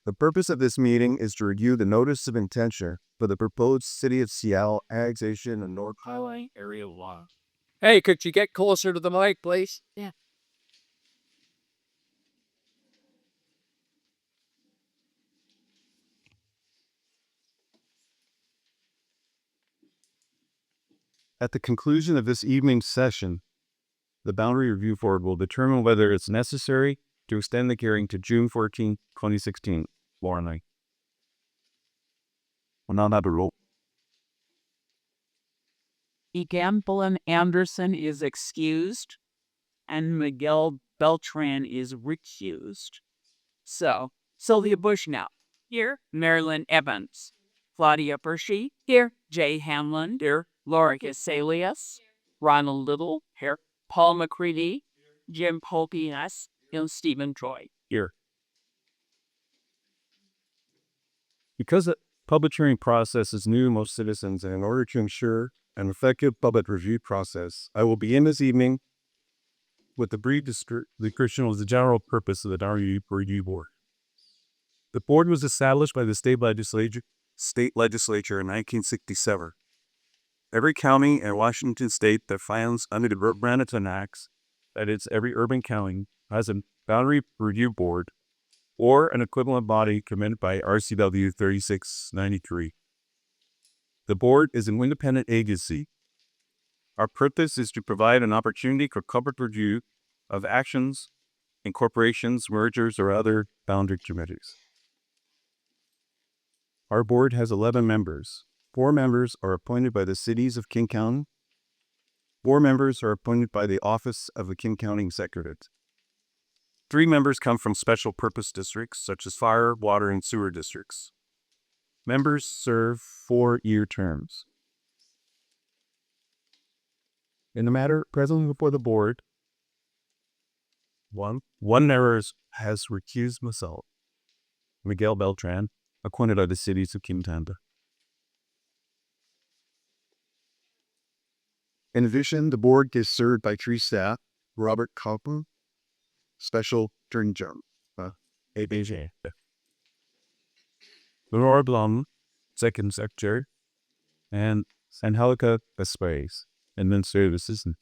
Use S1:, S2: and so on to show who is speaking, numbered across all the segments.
S1: The purpose of this meeting is to review the notice of intention for the proposed City of Seattle annexation of North Highline area law.
S2: Hey, could you get closer to the mic, please?
S3: Yeah.
S1: At the conclusion of this evening's session, the Boundary Review Board will determine whether it's necessary to extend the hearing to June 14, 2016. Lauren, will not have a roll.
S3: Egamblin Anderson is excused, and Miguel Beltran is recused. So, Sylvia Bushnell, here. Marilyn Evans. Claudia Bershey, here. Jay Hamlin, here. Laura Casalius, Ronald Little, here. Paul McCready, Jim Polpinas, and Stephen Troy,
S1: Here. Because the public hearing process is new to most citizens, and in order to ensure an effective public review process, I will begin this evening with the brief description of the general purpose of the Boundary Review Board. The board was established by the state legislature in 1967. Every county in Washington state that files under the Brandon Annex, that is, every urban county, has a Boundary Review Board or an equivalent body commended by RCW 3693. The board is an independent agency. Our purpose is to provide an opportunity for public review of actions, incorporations, mergers, or other boundary committees. Our board has 11 members. 4 members are appointed by the cities of King County. 4 members are appointed by the Office of the King County Executive. 3 members come from special purpose districts such as fire, water, and sewer districts. Members serve 4-year terms. In the matter presently before the board, one member has recused himself, Miguel Beltran, appointed by the cities of Quintana. In addition, the board is served by 3 staff: Robert Kaufman, Special Attorney General, ABJ. Laura Blum, Second Secretary, and Angelica Espace, Administrative Assistant.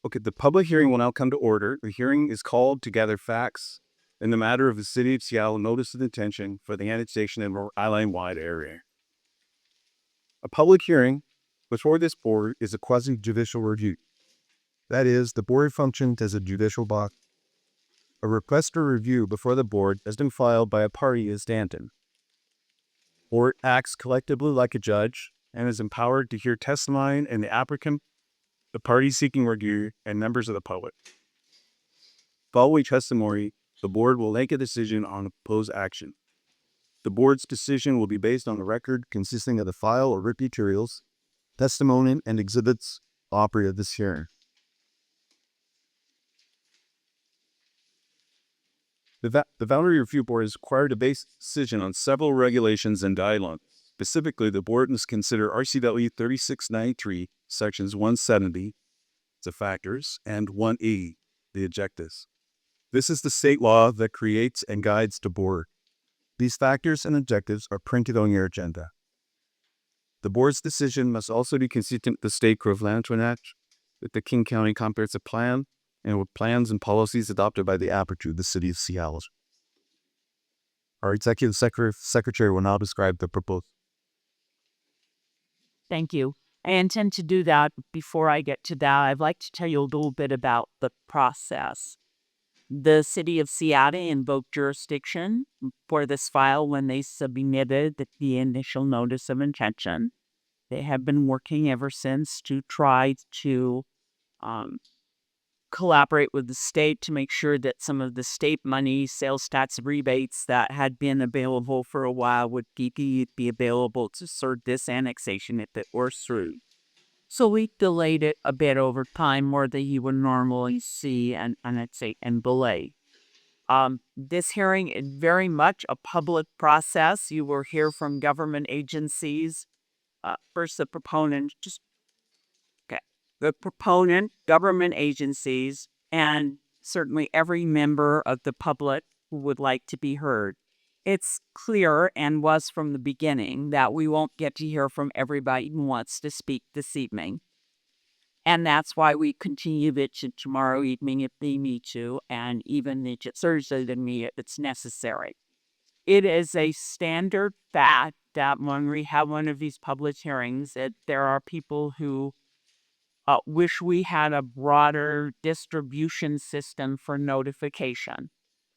S1: Okay, the public hearing will now come to order. The hearing is called to gather facts in the matter of the City of Seattle notice of intention for the annexation of a Highline-wide area. A public hearing before this board is a quasi-judicial review. That is, the board functions as a judicial body. A request for review before the board has been filed by a party as Stanton. Board acts collectively like a judge and is empowered to hear testimony and the applicant, the party seeking review, and members of the public. Following testimony, the board will make a decision on the proposed action. The board's decision will be based on a record consisting of the file or written materials, testimony, and exhibits offered at this hearing. The Boundary Review Board is required to base a decision on several regulations and guidelines. Specifically, the board must consider RCW 3693, sections 170, the factors, and 1E, the objectives. This is the state law that creates and guides the board. These factors and objectives are printed on your agenda. The board's decision must also be consistent with the state Grove Management Act, with the King County Comprehensive Plan, and with plans and policies adopted by the APRTU, the City of Seattle. Our Executive Secretary will now describe the proposal.
S3: Thank you. I intend to do that. Before I get to that, I'd like to tell you a little bit about the process. The City of Seattle invoked jurisdiction for this file when they submitted the initial notice of intention. They have been working ever since to try to collaborate with the state to make sure that some of the state money, sales tax rebates that had been available for a while would be available to serve this annexation if it were through. So we delayed it a bit over time, more than you would normally see, and I'd say, and delay. This hearing is very much a public process. You will hear from government agencies. First, the proponent, government agencies, and certainly every member of the public who would like to be heard. It's clear, and was from the beginning, that we won't get to hear from everybody who wants to speak this evening. And that's why we continue it to tomorrow evening if they need to, and even into Thursday to me if it's necessary. It is a standard fact that when we have one of these public hearings, that there are people who wish we had a broader distribution system for notification.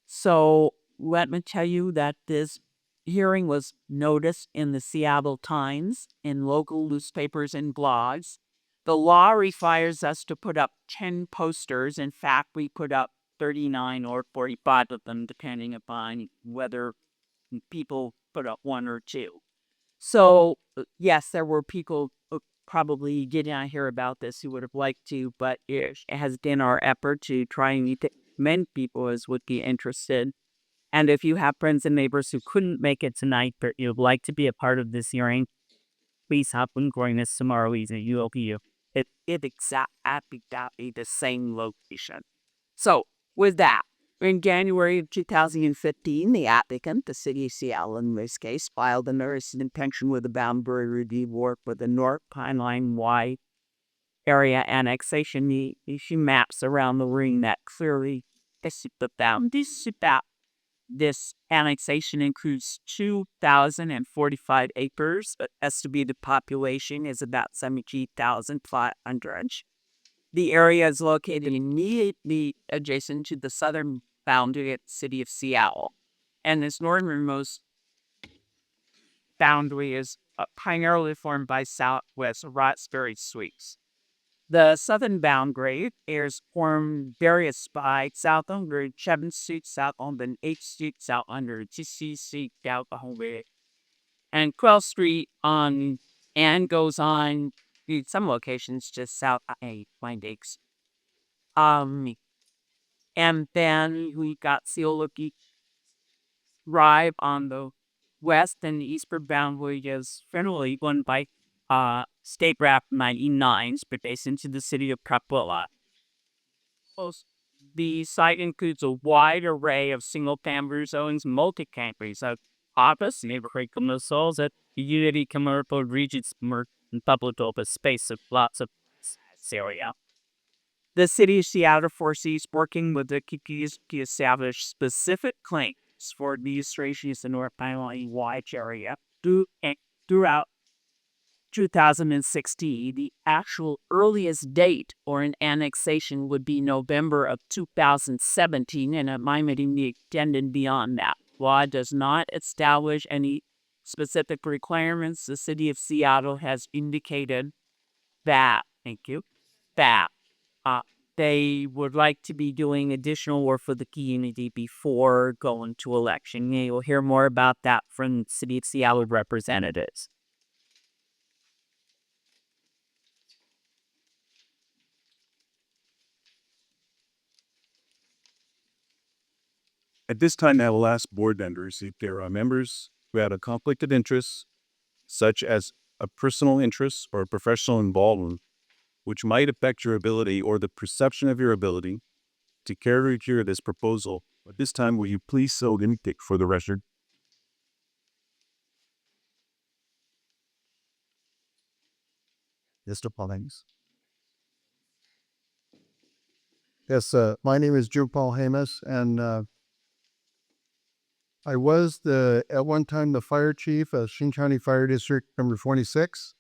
S3: So let me tell you that this hearing was noticed in the Seattle Times, in local newspapers and blogs. The law requires us to put up 10 posters. In fact, we put up 39 or 45 of them, depending upon whether people put up one or two. So, yes, there were people probably did not hear about this who would have liked to, but it has been our effort to try and meet many people as would be interested. And if you have friends and neighbors who couldn't make it tonight, but you'd like to be a part of this hearing, please hop and join us tomorrow evening. You'll be at exactly the same location. So, with that, in January of 2015, the applicant, the city of Seattle in this case, filed a notice of intention with the boundary review board for the North Highline Y area annexation. The issue maps around the ring that clearly this annexation includes 2,045 acres. Estimated population is about 17,500. The area is located immediately adjacent to the southern boundary of the city of Seattle. And this northernmost boundary is primarily formed by southwest Roxbury Suites. The southern boundary is formed various by south under 7th Street, south on the 8th Street, south under TC Street, south on and 12th Street on, and goes on to some locations just south of Windex. And then we got Seoloki Drive on the west, and the eastern boundary is generally run by State Route 99, but based into the city of Capella. The site includes a wide array of single-family zones, multi-campus, office, neighborhood commercials, at unity commercial regions, and public open space of lots of area. The city of Seattle foresees working with the communities to establish specific claims for administration in the North Highline wide area throughout 2016. The actual earliest date or an annexation would be November of 2017, and it might even be extended beyond that. Law does not establish any specific requirements. The city of Seattle has indicated that, that they would like to be doing additional work for the community before going to election. You will hear more about that from City of Seattle representatives.
S1: At this time, I will ask board members if there are members who have a conflict of interest, such as a personal interest or a professional involvement, which might affect your ability or the perception of your ability to caricature this proposal. At this time, will you please so indicate for the record? Mr. Paulings.
S4: Yes, my name is Joe Paul Hamas, and I was at one time the fire chief of Sheen County Fire District number 26.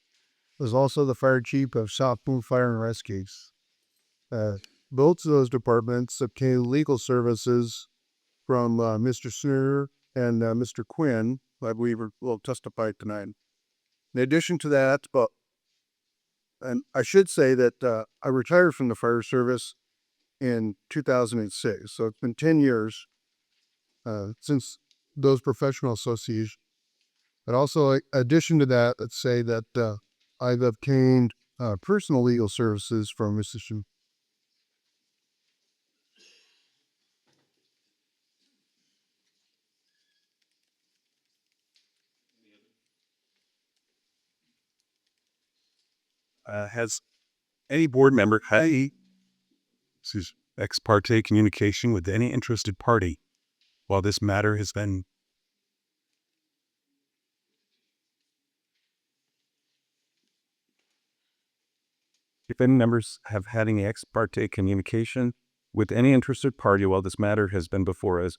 S4: Was also the fire chief of South Boone Fire and Rescues. Both of those departments obtained legal services from Mr. Sneer and Mr. Quinn, who I believe will testify tonight. In addition to that, and I should say that I retired from the fire service in 2006, so it's been 10 years since those professional associations. But also, in addition to that, let's say that I've obtained personal legal services from Mr. Shu.
S1: Has any board member had ex parte communication with any interested party while this matter has been. If any members have had any ex parte communication with any interested party while this matter has been before us,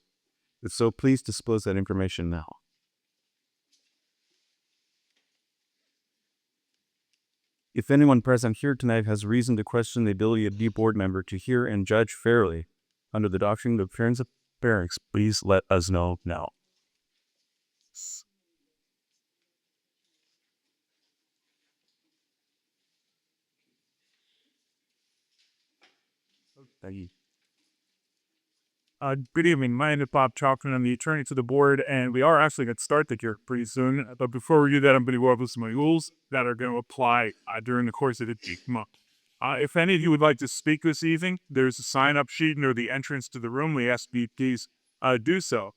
S1: if so, please disclose that information now. If anyone present here tonight has reason to question the ability of the board member to hear and judge fairly under the doctrine of fairness of fairness, please let us know now. Thank you.
S5: Good evening. My name is Bob Chalkin. I'm the attorney to the board, and we are actually going to start the hearing pretty soon. But before we do that, I'm going to go over some rules that are going to apply during the course of the month. If any of you would like to speak this evening, there's a sign-up sheet near the entrance to the room. We ask you please do so.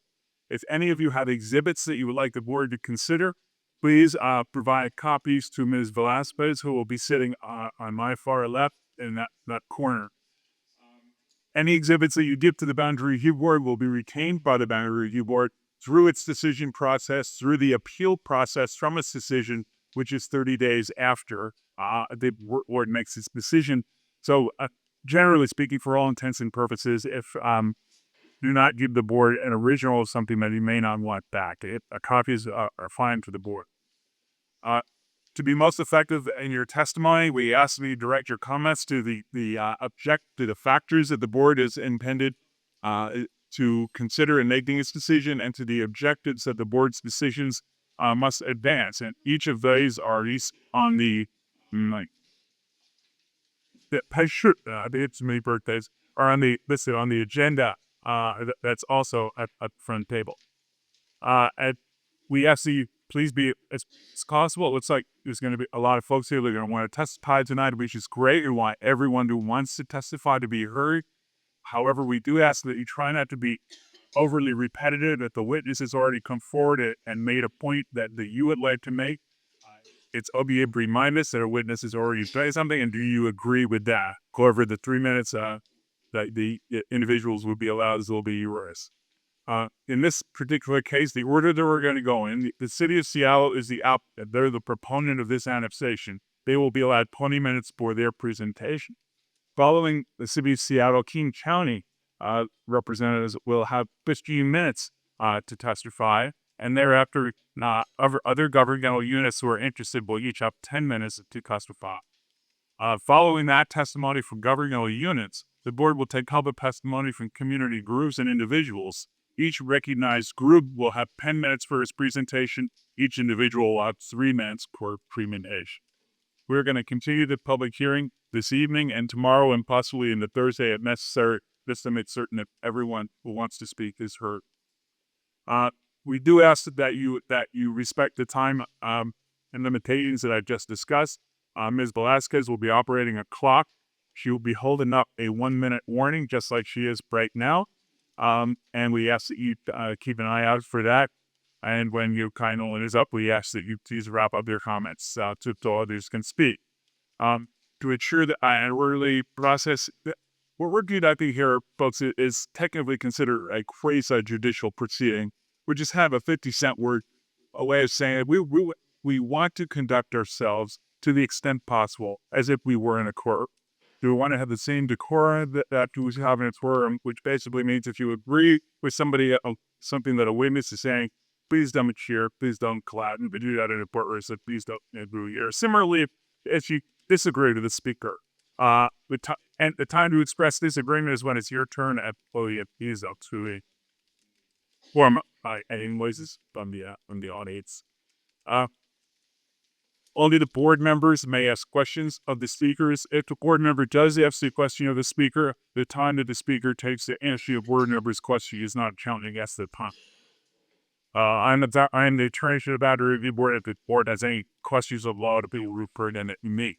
S5: If any of you have exhibits that you would like the board to consider, please provide copies to Ms. Velasquez, who will be sitting on my far left in that corner. Any exhibits that you give to the Boundary Review Board will be retained by the Boundary Review Board through its decision process, through the appeal process from its decision, which is 30 days after the board makes its decision. So generally speaking, for all intents and purposes, if do not give the board an original of something that you may not want back. Copies are fine for the board. To be most effective in your testimony, we ask that you direct your comments to the factors that the board is intended to consider in making its decision, and to the objectives that the board's decisions must advance. And each of these are on the it's many birthdays are listed on the agenda. That's also at the front table. And we ask that you please be as possible. It looks like there's going to be a lot of folks here that are going to want to testify tonight, which is great. We want everyone who wants to testify to be heard. However, we do ask that you try not to be overly repetitive. If the witness has already come forward and made a point that you would like to make, it's obvious to remind us that a witness has already said something, and do you agree with that? However, the 3 minutes that the individuals will be allowed will be yours. In this particular case, the order that we're going to go in, the city of Seattle is they're the proponent of this annexation. They will be allowed 20 minutes for their presentation. Following the city of Seattle, King County representatives will have 15 minutes to testify, and thereafter, other governmental units who are interested will each have 10 minutes to testify. Following that testimony from governmental units, the board will take public testimony from community groups and individuals. Each recognized group will have 10 minutes for its presentation. Each individual will have 3 minutes per presentation. We're going to continue the public hearing this evening and tomorrow, and possibly in the Thursday if necessary, just to make certain that everyone who wants to speak is heard. We do ask that you respect the time and limitations that I just discussed. Ms. Velasquez will be operating a clock. She will be holding up a 1-minute warning, just like she is right now. And we ask that you keep an eye out for that. And when your time is up, we ask that you please wrap up your comments so others can speak. To ensure that an orderly process, what we're conducting here, folks, is technically considered a quasi-judicial proceeding. We just have a 50-cent word, a way of saying we want to conduct ourselves to the extent possible as if we were in a court. Do we want to have the same decorum that we have in a forum, which basically means if you agree with somebody, something that a witness is saying, please don't cheer, please don't clap, and if you do that in a court, so please don't boo here. Similarly, if you disagree with the speaker, and the time to express disagreement is when it's your turn at podium. Is up to a form any noises from the audience. Only the board members may ask questions of the speakers. If the board member does ask the question of the speaker, the time that the speaker takes to answer the board member's question is not counted against the time. I'm the attorney to the Boundary Review Board. If the board has any questions of law to be referred to me.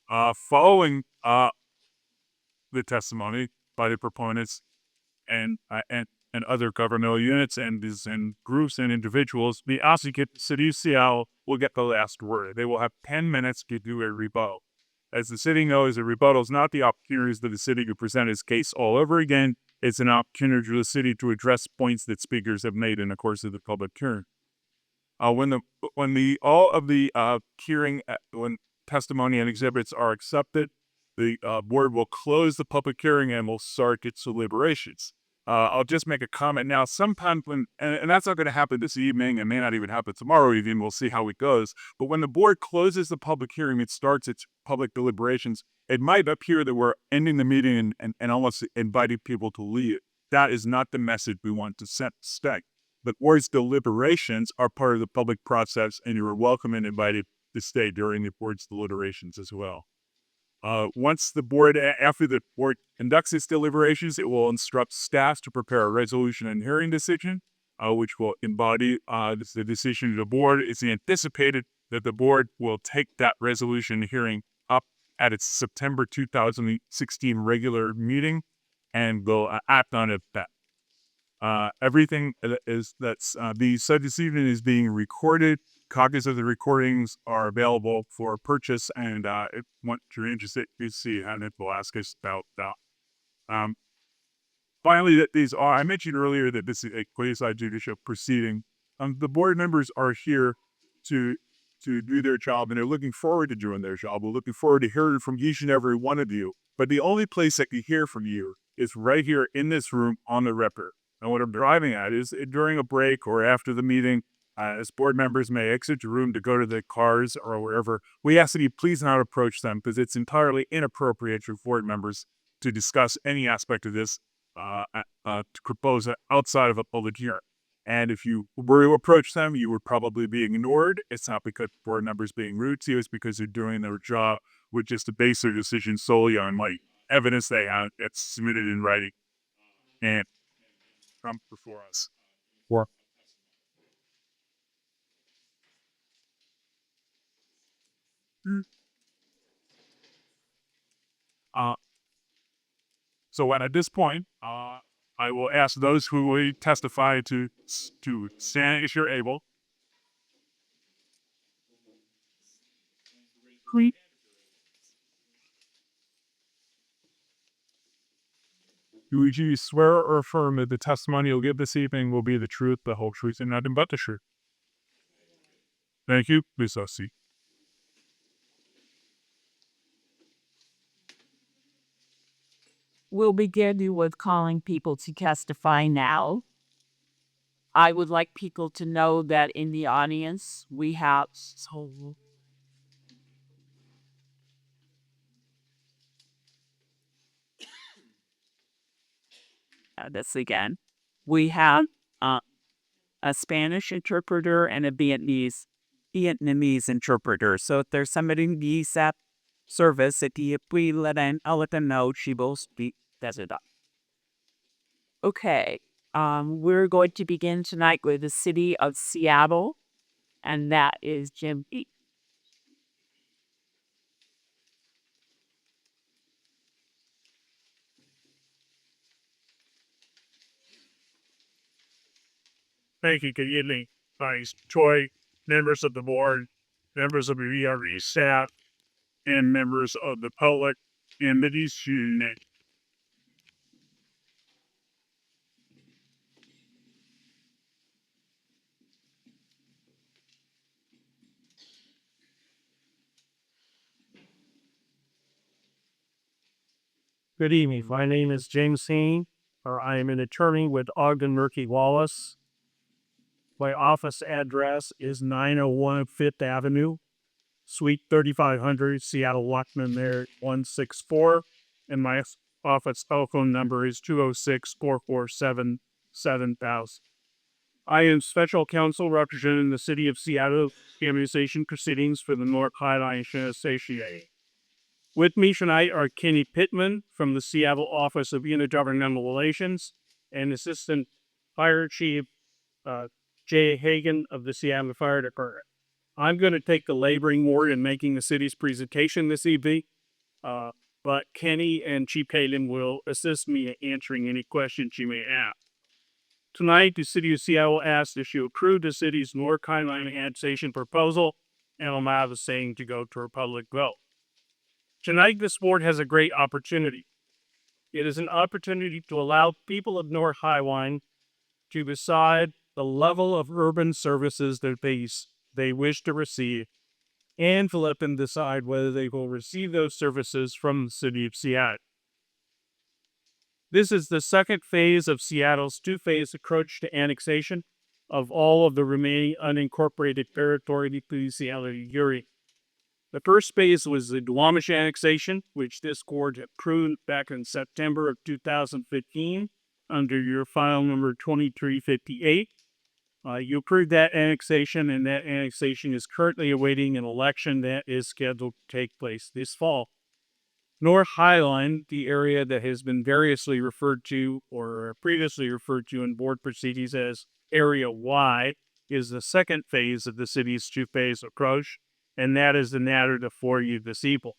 S5: Following the testimony by the proponents and other governmental units and groups and individuals, the applicant, the city of Seattle, will get the last word. They will have 10 minutes to do a rebuttal. As the city knows, a rebuttal is not the opportunities for the city to present its case all over again. It's an opportunity for the city to address points that speakers have made in the course of the public hearing. When testimony and exhibits are accepted, the board will close the public hearing and will start its deliberations. I'll just make a comment now. Sometimes and that's not going to happen this evening, and may not even happen tomorrow evening. We'll see how it goes. But when the board closes the public hearing, it starts its public deliberations. It might appear that we're ending the meeting and almost inviting people to leave. That is not the message we want to stay. The board's deliberations are part of the public process, and you are welcome and invited to stay during the board's deliberations as well. After the board conducts its deliberations, it will instruct staff to prepare a resolution and hearing decision, which will embody the decision of the board. It's anticipated that the board will take that resolution hearing up at its September 2016 regular meeting and will act on it then. Everything the said this evening is being recorded. Copies of the recordings are available for purchase, and if you're interested, you see Annette will ask us about that. Finally, I mentioned earlier that this is a quasi-judicial proceeding. The board members are here to do their job, and they're looking forward to doing their job. We're looking forward to hearing from each and every one of you. But the only place that can hear from you is right here in this room on the record. And what I'm driving at is during a break or after the meeting, as board members may exit the room to go to the cars or wherever, we ask that you please not approach them because it's entirely inappropriate for board members to discuss any aspect of this to propose outside of a public hearing. And if you were to approach them, you would probably be ignored. It's not because board members being rude to you, it's because they're doing their job with just to base their decision solely on evidence they have that's submitted in writing and come before us. So at this point, I will ask those who will testify to stand if you're able. Do you swear or affirm that the testimony you'll give this evening will be the truth, the whole truth, and nothing but the truth? Thank you. Please have a seat.
S3: We'll begin with calling people to testify now. I would like people to know that in the audience we have this again. We have a Spanish interpreter and a Vietnamese interpreter. So if there's somebody in the SAP service, if you please I'll let them know she will speak. That's it. Okay. We're going to begin tonight with the city of Seattle, and that is Jim B.
S5: Thank you. Good evening. My name's Troy, members of the board, members of the BRB staff, and members of the public and the unit.
S6: Good evening. My name is James Hain, or I am an attorney with Ogden Murphy Wallace. My office address is 901 Fifth Avenue, Suite 3500, Seattle, Washington, there 164. And my office telephone number is 206-447-7000. I am special counsel representing the city of Seattle immunization proceedings for the North Highline Association. With me tonight are Kenny Pittman from the Seattle Office of Intergovernmental Relations and Assistant Fire Chief Jay Hagan of the Seattle Fire Department. I'm going to take the laboring ward in making the city's presentation this evening, but Kenny and Chief Hagan will assist me in answering any questions you may have. Tonight, the city of Seattle asks that you approve the city's North Highline annexation proposal and allow the same to go to a public vote. Tonight, this board has a great opportunity. It is an opportunity to allow people of North Highline to decide the level of urban services that they wish to receive, and to let them decide whether they will receive those services from the city of Seattle. This is the second phase of Seattle's two-phase approach to annexation of all of the remaining unincorporated territory between the Seattle and Erie. The first phase was the Duwamish annexation, which this court approved back in September of 2015 under your file number 2358. You approved that annexation, and that annexation is currently awaiting an election that is scheduled to take place this fall. North Highline, the area that has been variously referred to or previously referred to in board proceedings as Area Y, is the second phase of the city's two-phase approach, and that is the matter before you this evening.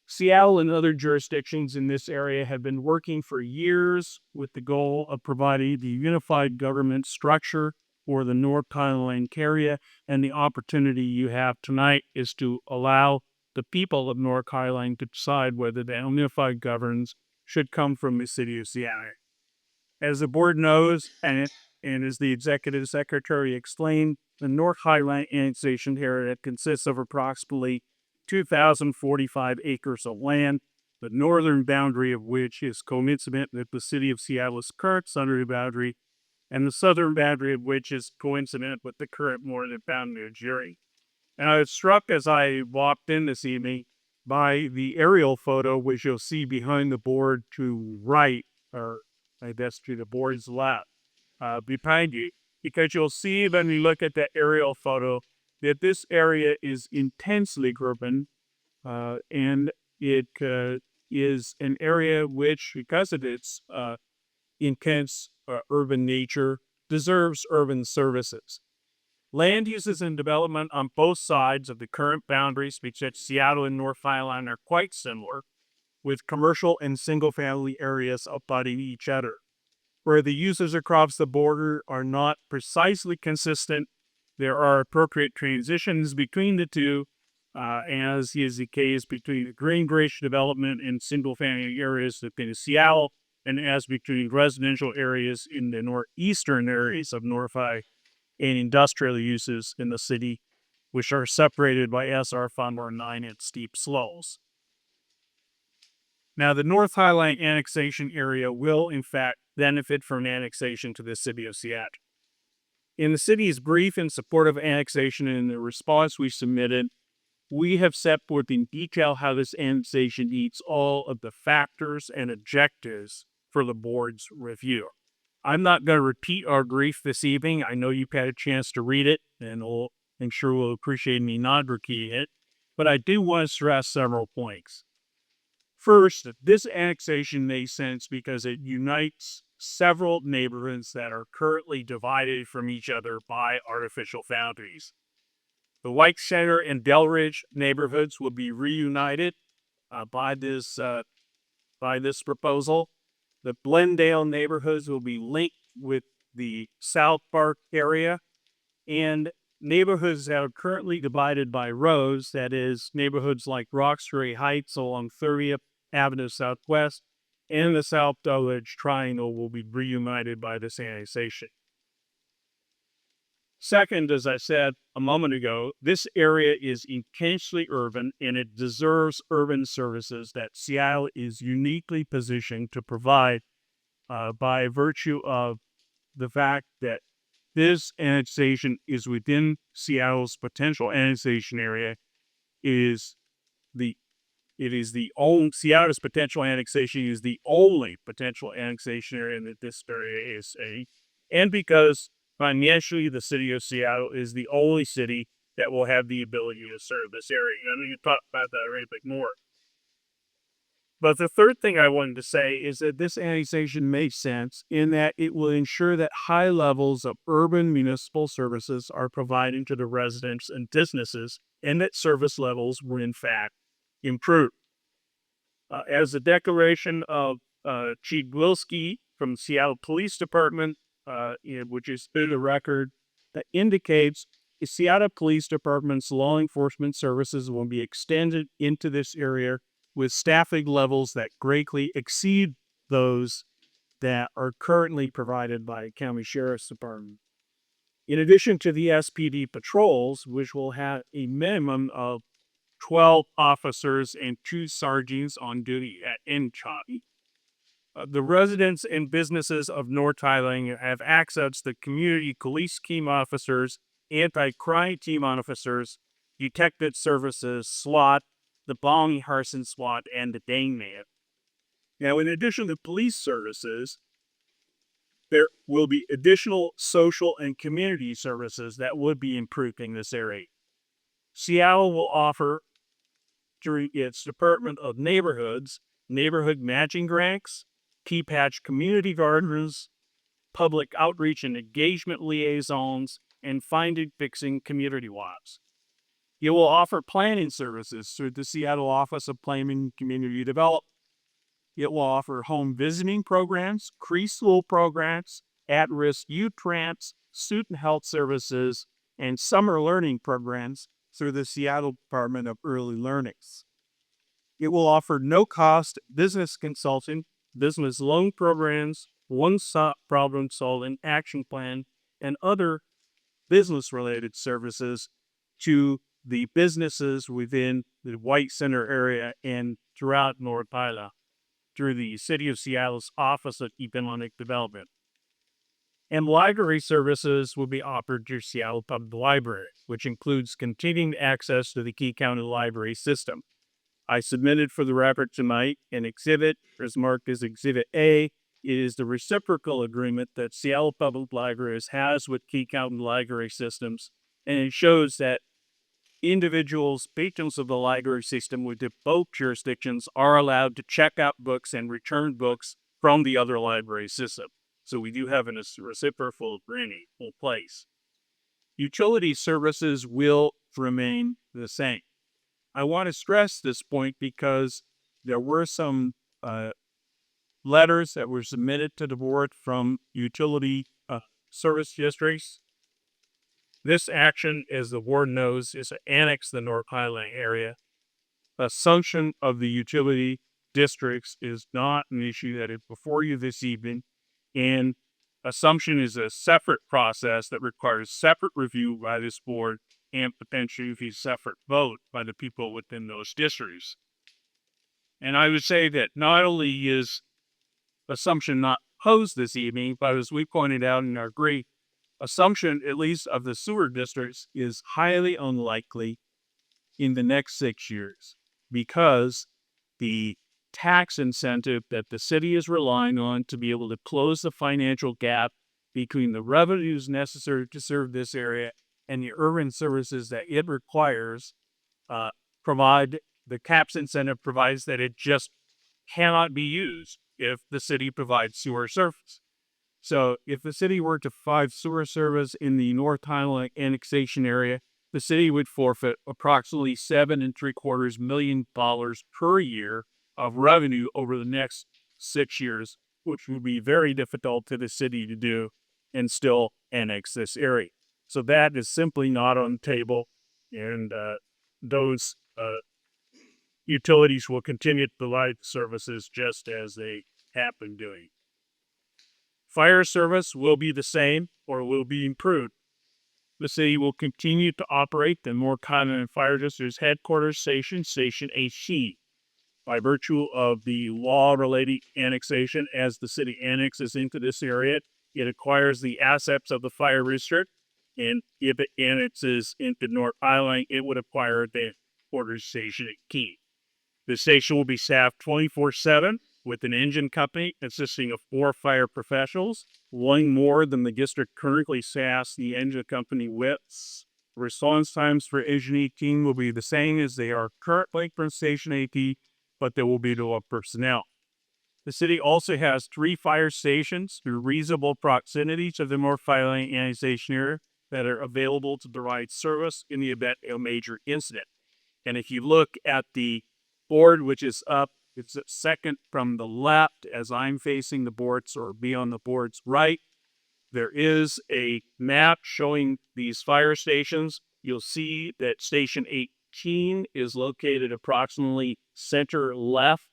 S6: Seattle and other jurisdictions in this area have been working for years with the goal of providing the unified government structure for the North Highline area, and the opportunity you have tonight is to allow the people of North Highline to decide whether the unified governance should come from the city of Seattle. As the board knows, and as the executive secretary explained, the North Highline annexation area consists of approximately 2,045 acres of land, the northern boundary of which is coincident with the city of Seattle's current southern boundary, and the southern boundary of which is coincident with the current northern boundary of Erie. And I was struck as I walked in this evening by the aerial photo, which you'll see behind the board to right, or I guess to the board's left, behind you, because you'll see when you look at that aerial photo that this area is intensely urban, and it is an area which, because of its intense urban nature, deserves urban services. Land uses and development on both sides of the current boundaries between Seattle and North Highline are quite similar, with commercial and single-family areas abutting each other. Where the uses across the border are not precisely consistent, there are appropriate transitions between the two, as is the case between the Green Grace development and single-family areas within Seattle, and as between residential areas in the northeastern areas of North High and industrial uses in the city, which are separated by SR 509 and steep slopes. Now, the North Highline annexation area will, in fact, benefit from annexation to the city of Seattle. In the city's brief in support of annexation and the response we submitted, we have set forth in detail how this annexation meets all of the factors and objectives for the board's review. I'm not going to repeat our brief this evening. I know you've had a chance to read it, and I'm sure will appreciate me not repeating it, but I do want to stress several points. First, this annexation makes sense because it unites several neighborhoods that are currently divided from each other by artificial boundaries. The White Center and Delridge neighborhoods will be reunited by this proposal. The Glendale neighborhoods will be linked with the South Park area, and neighborhoods that are currently divided by roads, that is, neighborhoods like Roxbury Heights along 30th Avenue Southwest and the South Dulwich Triangle, will be reunited by this annexation. Second, as I said a moment ago, this area is intensely urban, and it deserves urban services that Seattle is uniquely positioned to provide by virtue of the fact that this annexation is within Seattle's potential annexation area. Seattle's potential annexation is the only potential annexation area that this area is and because financially the city of Seattle is the only city that will have the ability to serve this area. I know you talked about that a little bit more. But the third thing I wanted to say is that this annexation makes sense in that it will ensure that high levels of urban municipal services are provided to the residents and businesses, and that service levels will in fact improve. As a declaration of Chief Wilski from the Seattle Police Department, which is through the record, that indicates The Seattle Police Department's law enforcement services will be extended into this area with staffing levels that greatly exceed those that are currently provided by County Sheriff's Department. In addition to the SPD patrols, which will have a minimum of 12 officers and 2 sergeants on duty at Enchati, the residents and businesses of North Highline have access to community police team officers, anti-crime team officers, detective services, SWAT, the Bonnie Harson SWAT, and the Dangman. Now, in addition to police services, there will be additional social and community services that would be improving this area. Seattle will offer, through its Department of Neighborhoods, neighborhood matching grants, key patch community gardens, public outreach and engagement liaisons, and finding fixing community watch. It will offer planning services through the Seattle Office of Planning and Community Development. It will offer home visiting programs, preschool programs, at-risk youth grants, student health services, and summer learning programs through the Seattle Department of Early Learnings. It will offer no-cost business consulting, business loan programs, one-stop problem-solving action plan, and other business-related services to the businesses within the White Center area and throughout North Island through the City of Seattle's Office of Economic Development. And library services will be offered through Seattle Public Library, which includes continuing access to the Key County Library system. I submitted for the record tonight an exhibit, as marked as Exhibit A. It is the reciprocal agreement that Seattle Public Libraries has with Key County Library Systems, and it shows that individuals, patrons of the library system within both jurisdictions are allowed to check out books and return books from the other library system. So we do have a reciprocal agreement in place. Utility services will remain the same. I want to stress this point because there were some letters that were submitted to the board from utility service districts. This action, as the board knows, is to annex the North Highline area. Assumption of the utility districts is not an issue that is before you this evening, and assumption is a separate process that requires separate review by this board and potentially a separate vote by the people within those districts. And I would say that not only is assumption not posed this evening, but as we pointed out in our great assumption, at least of the sewer districts, is highly unlikely in the next 6 years because the tax incentive that the city is relying on to be able to close the financial gap between the revenues necessary to serve this area and the urban services that it requires provide the caps incentive provides that it just cannot be used if the city provides sewer service. So if the city were to provide sewer service in the North Highline annexation area, the city would forfeit approximately $7.75 million per year of revenue over the next 6 years, which would be very difficult to the city to do and still annex this area. So that is simply not on the table, and those utilities will continue to provide services just as they have been doing. Fire service will be the same or will be improved. The city will continue to operate the North Highline Fire District's headquarters station, Station HC. By virtue of the law-related annexation, as the city annexes into this area, it acquires the assets of the fire district, and if it annexes into North Highline, it would acquire the headquarters station at Key. The station will be staffed 24/7 with an engine company consisting of 4 fire professionals, one more than the district currently staffs the engine company with. Response times for Engine 18 will be the same as they are currently for Station 18, but there will be no personnel. The city also has 3 fire stations through reasonable proximity to the North Highline annexation area that are available to provide service in the event of a major incident. And if you look at the board, which is up, it's second from the left as I'm facing the board, so be on the board's right. There is a map showing these fire stations. You'll see that Station 18 is located approximately center left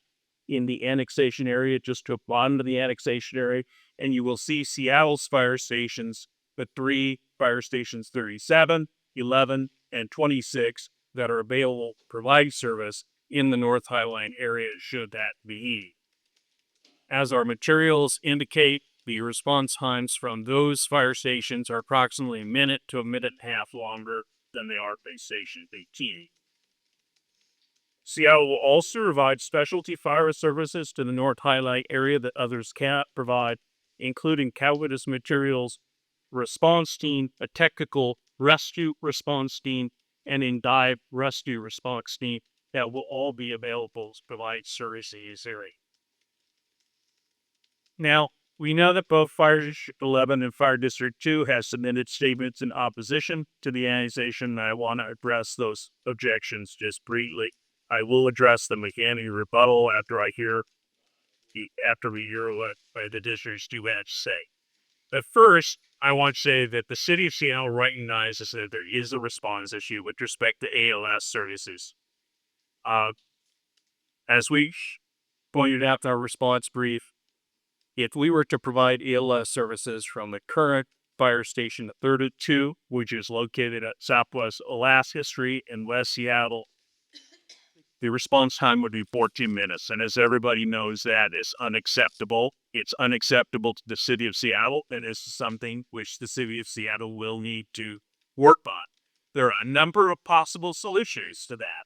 S6: in the annexation area, just to the bottom of the annexation area. And you will see Seattle's fire stations, the 3 fire stations 37, 11, and 26 that are available to provide service in the North Highline area, should that be needed. As our materials indicate, the response times from those fire stations are approximately a minute to a minute and a half longer than they are at Station 18. Seattle will also provide specialty fire services to the North Highline area that others cannot provide, including hazardous materials response team, a technical rescue response team, and in-dive rescue response team that will all be available to provide service in this area. Now, we know that both Fire District 11 and Fire District 2 has submitted statements in opposition to the annexation, and I want to address those objections just briefly. I will address them again in rebuttal after we hear what the districts do have to say. But first, I want to say that the City of Seattle recognizes that there is a response issue with respect to ALS services. As we pointed out in our response brief, if we were to provide ALS services from the current fire station at 32, which is located at Southwest Alaska Street in West Seattle, the response time would be 14 minutes. And as everybody knows, that is unacceptable. It's unacceptable to the City of Seattle, and this is something which the City of Seattle will need to work on. There are a number of possible solutions to that.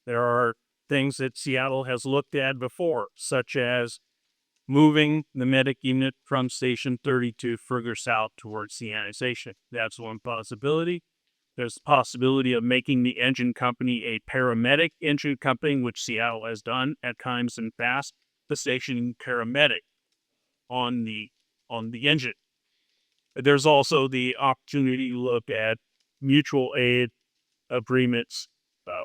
S6: There are things that Seattle has looked at before, such as moving the medic unit from Station 32 further south towards the annexation. That's one possibility. There's the possibility of making the engine company a paramedic engine company, which Seattle has done at times in the past, the station paramedic on the engine. There's also the opportunity to look at mutual aid agreements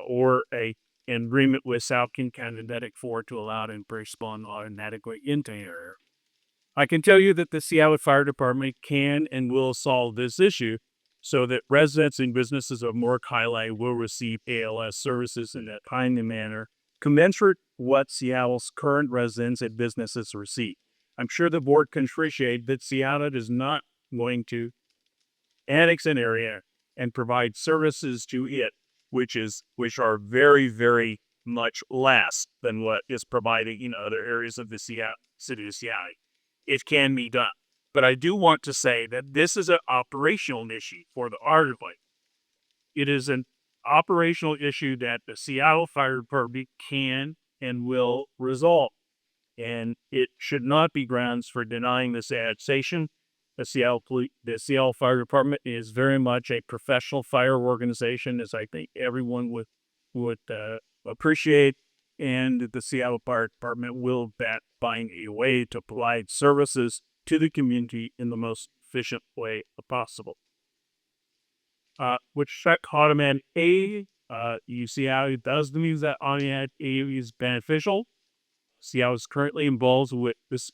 S6: or an agreement with South King County Medic 4 to allow them to respond automatically into area. I can tell you that the Seattle Fire Department can and will solve this issue so that residents and businesses of North Highline will receive ALS services in a timely manner, commensurate with what Seattle's current residents and businesses receive. I'm sure the board can appreciate that Seattle is not going to annex an area and provide services to it, which are very, very much less than what is provided in other areas of the city of Seattle. It can be done. But I do want to say that this is an operational issue for the Article. It is an operational issue that the Seattle Fire Department can and will resolve. And it should not be grounds for denying this annexation. The Seattle Fire Department is very much a professional fire organization, as I think everyone would appreciate. And the Seattle Fire Department will find a way to provide services to the community in the most efficient way possible. Which automatic aid, you see how it does use that automatic aid is beneficial. Seattle is currently involved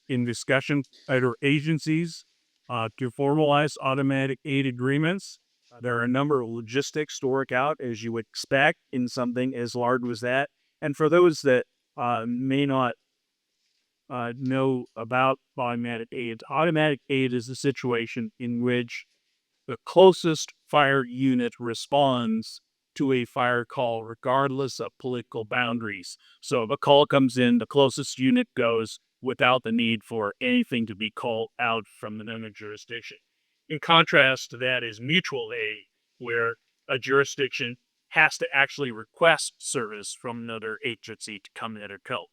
S6: in discussion with other agencies to formalize automatic aid agreements. There are a number of logistics to work out, as you would expect in something as large as that. And for those that may not know about automatic aid is a situation in which the closest fire unit responds to a fire call regardless of political boundaries. So if a call comes in, the closest unit goes without the need for anything to be called out from another jurisdiction. In contrast to that is mutual aid, where a jurisdiction has to actually request service from another agency to come in or help.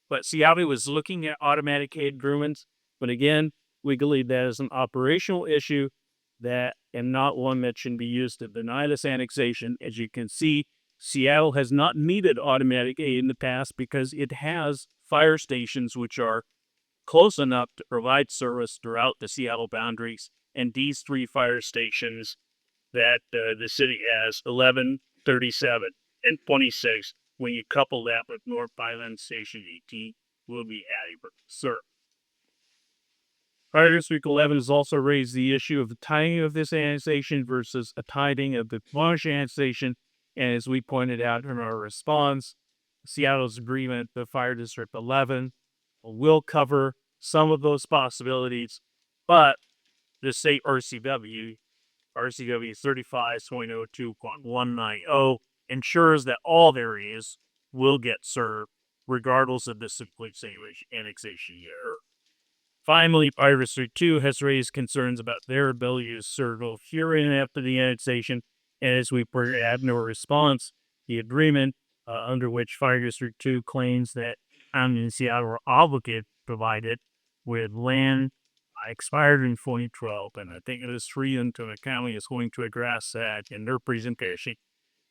S6: But Seattle was looking at automatic aid agreements, but again, we believe that is an operational issue that and not one that should be used to deny this annexation. As you can see, Seattle has not needed automatic aid in the past because it has fire stations which are close enough to provide service throughout the Seattle boundaries. And these 3 fire stations that the city has, 11, 37, and 26, when you couple that with North Highland Station 18, will be adequate to serve. Fire District 11 has also raised the issue of the timing of this annexation versus a timing of the Blanche annexation. And as we pointed out in our response, Seattle's agreement, the Fire District 11, will cover some of those possibilities, but the state RCW 35.02.190, ensures that all areas will get served regardless of the simplex annexation year. Finally, Fire District 2 has raised concerns about their ability to serve both Huron after the annexation, and as we had no response, the agreement under which Fire District 2 claims that County and Seattle are obligated to provide it with land expired in 2012, and I think it is free until the county is going to address that in their presentation.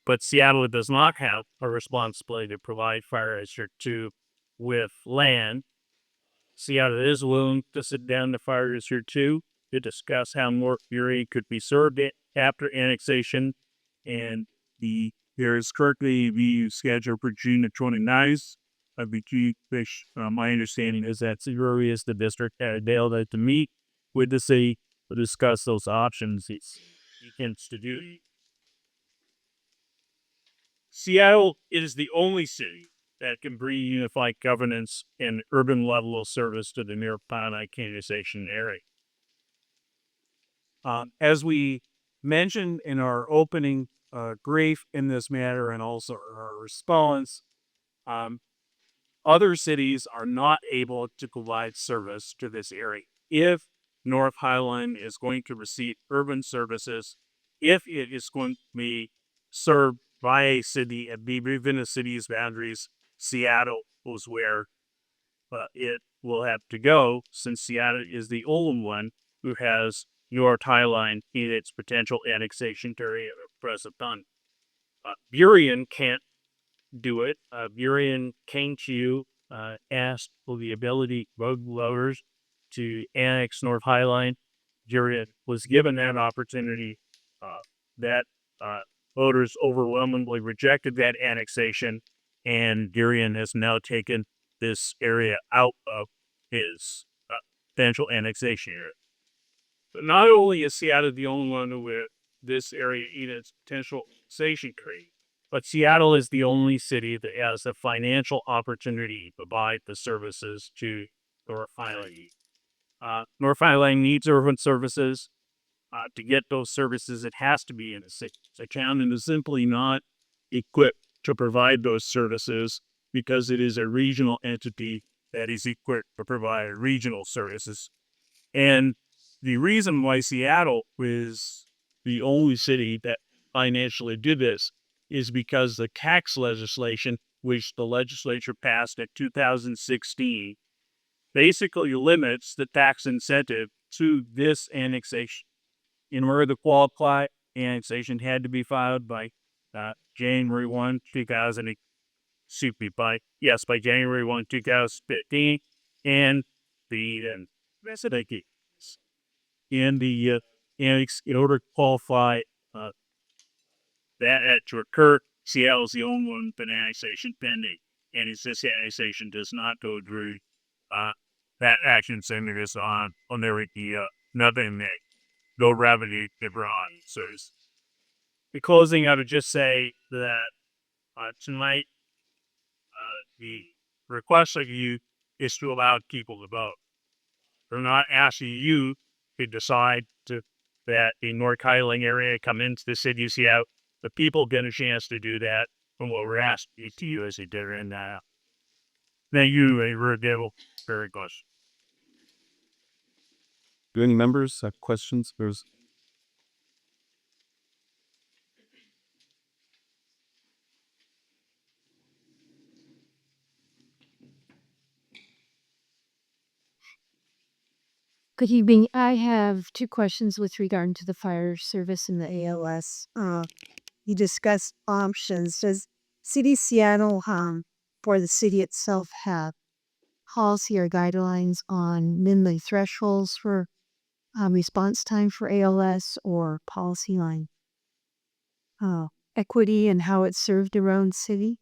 S6: But Seattle does not have a responsibility to provide Fire District 2 with land. Seattle is willing to sit down to Fire District 2 to discuss how North Fury could be served after annexation, and there is currently the schedule for June the 29th of the which my understanding is that Fury is the district that available to meet with the city to discuss those options. He intends to do. Seattle is the only city that can bring unified governance and urban level of service to the near-Pine canonization area. As we mentioned in our opening brief in this matter and also our response, other cities are not able to provide service to this area. If North Highline is going to receive urban services, if it is going to be served by a city and be within a city's boundaries, Seattle was where it will have to go, since Seattle is the only one who has North Highline in its potential annexation area at the present time. Burien can't do it. Burien came to you, asked for the ability road voters to annex North Highline. Burien was given that opportunity. That voters overwhelmingly rejected that annexation, and Burien has now taken this area out of his potential annexation area. But not only is Seattle the only one with this area in its potential annexation area, but Seattle is the only city that has the financial opportunity to provide the services to North Highline. North Highline needs urban services. To get those services, it has to be in a city. The county is simply not equipped to provide those services because it is a regional entity that is equipped to provide regional services. And the reason why Seattle is the only city that financially did this is because the tax legislation, which the legislature passed in 2016, basically limits the tax incentive to this annexation. In order to qualify, annexation had to be filed by January 1, 2000. By January 1, 2015, and the resident in the annex, in order to qualify that to occur, Seattle is the only one with an annexation pending, and if this annexation does not go through, that action center is on there nothing that no revenue to brought. So, in closing, I would just say that tonight, the request of you is to allow people to vote. We're not asking you to decide that the North Highline area come into the city of Seattle. The people get a chance to do that, and what we're asking to you as a dinner and thank you, very much.
S1: Do any members have questions?
S7: Good evening. I have two questions with regard to the fire service and the ALS. You discussed options. Does City Seattle, for the city itself, have policy or guidelines on minimum thresholds for response time for ALS, or policy line equity and how it's served around city?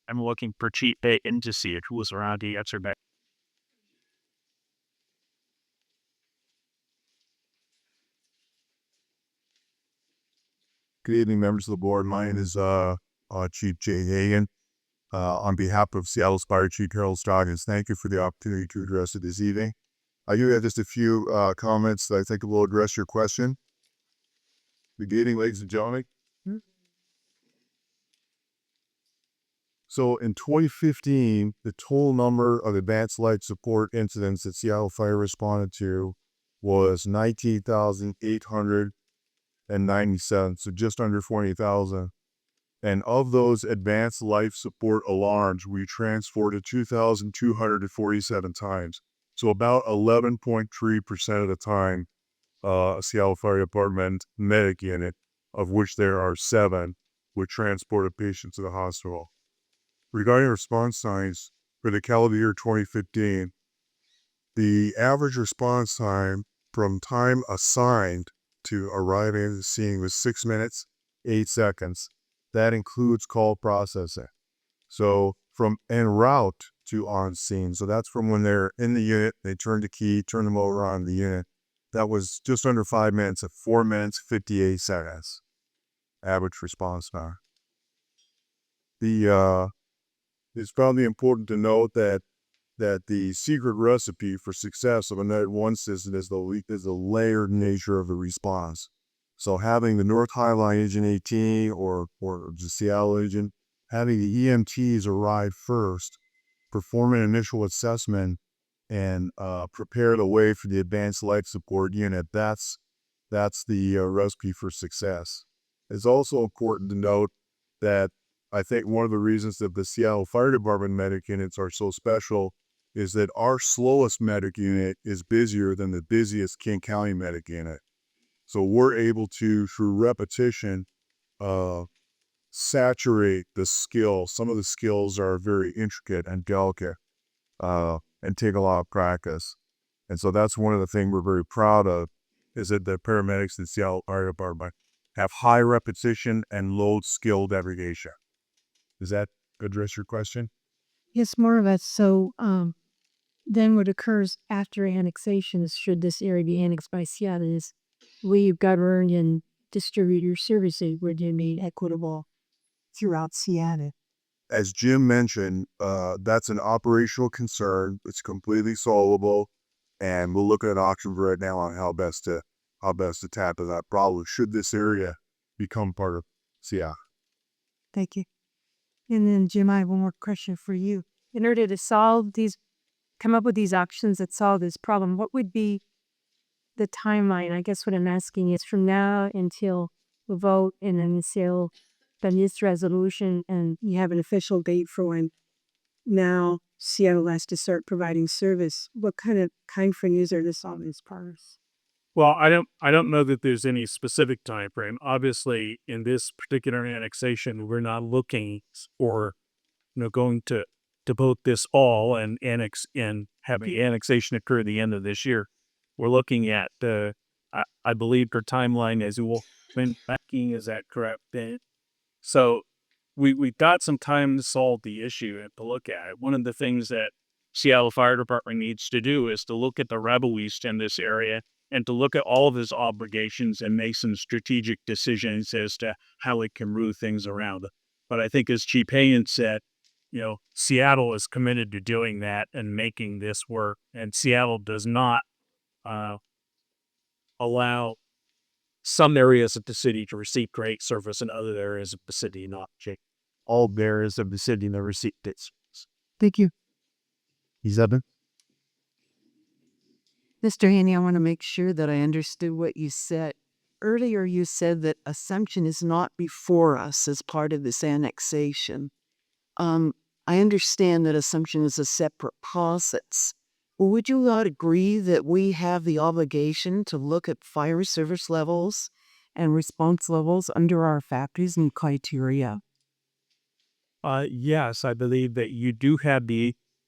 S6: I'm looking for Chief Bacon to see who was around to answer that.
S8: Good evening, members of the board. My name is Chief Jay Hagan. On behalf of Seattle's Fire Chief Harold Stockings, thank you for the opportunity to address it this evening. I do have just a few comments that I think will address your question. Beginning, ladies and gentlemen. So in 2015, the total number of advanced life support incidents that Seattle Fire responded to was 19,897, so just under 20,000. And of those advanced life support alarms, we transported 2,247 times. So about 11.3% of the time, a Seattle Fire Department medic unit, of which there are 7, would transport a patient to the hospital. Regarding response times for the calendar year 2015, the average response time from time assigned to arriving at the scene was 6 minutes, 8 seconds. That includes call processing. So from en route to on scene, so that's from when they're in the unit, they turn the key, turn them over on the unit. That was just under 5 minutes at 4 minutes, 58 seconds. Average response time. It's probably important to note that the secret recipe for success of a Net 1 system is the layered nature of the response. So having the North Highline Engine 18 or the Seattle engine, having the EMTs arrive first, perform an initial assessment, and prepare the way for the advanced life support unit, that's the recipe for success. It's also important to note that I think one of the reasons that the Seattle Fire Department medic units are so special is that our slowest medic unit is busier than the busiest King County medic unit. So we're able to, through repetition, saturate the skill. Some of the skills are very intricate and delicate and take a lot of practice. And so that's one of the things we're very proud of, is that the paramedics in the Seattle Fire Department have high repetition and low skill delegation. Does that address your question?
S7: Yes, more of us. So, then what occurs after annexation is, should this area be annexed by Seattle, is we govern and distribute your services would you be equitable throughout Seattle.
S8: As Jim mentioned, that's an operational concern. It's completely solvable, and we're looking at options right now on how best to tackle that problem should this area become part of Seattle.
S7: Thank you. And then Jim, I have one more question for you. In order to come up with these options that solve this problem, what would be the timeline? I guess what I'm asking is from now until the vote and then the sale, then this resolution, and you have an official date for when now Seattle has to start providing service. What kind of time frame is there to solve these problems?
S6: Well, I don't know that there's any specific time frame. Obviously, in this particular annexation, we're not looking or going to vote this all and annex and have the annexation occur at the end of this year. We're looking at I believe her timeline as well. When backing, is that correct? So we've got some time to solve the issue and to look at it. One of the things that Seattle Fire Department needs to do is to look at the Rebel East in this area and to look at all of his obligations and make some strategic decisions as to how it can move things around. But I think, as Chief Hayen said, Seattle is committed to doing that and making this work. And Seattle does not allow some areas of the city to receive great service and other areas of the city not. All areas of the city that receive this.
S7: Thank you.
S8: Isabel?
S3: Mr. Haney, I want to make sure that I understood what you said. Earlier, you said that Assumption is not before us as part of this annexation. I understand that Assumption is a separate process. Would you not agree that we have the obligation to look at fire service levels and response levels under our factors and criteria?
S6: Yes, I believe that you do have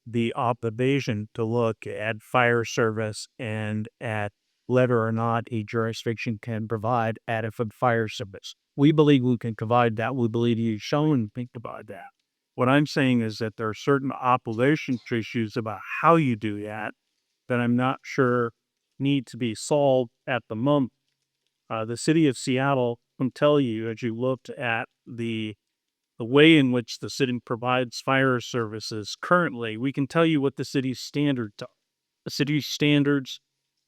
S6: the obligation to look at fire service and at whether or not a jurisdiction can provide adequate fire service. We believe we can provide that. We believe you've shown we can provide that. What I'm saying is that there are certain operational issues about how you do that I'm not sure need to be solved at the moment. The city of Seattle can tell you, as you looked at the way in which the city provides fire services currently, we can tell you what the city's standards are. The city's standards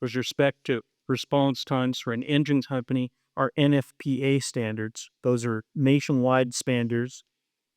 S6: with respect to response times for an engine company are NFPA standards. Those are nationwide standards,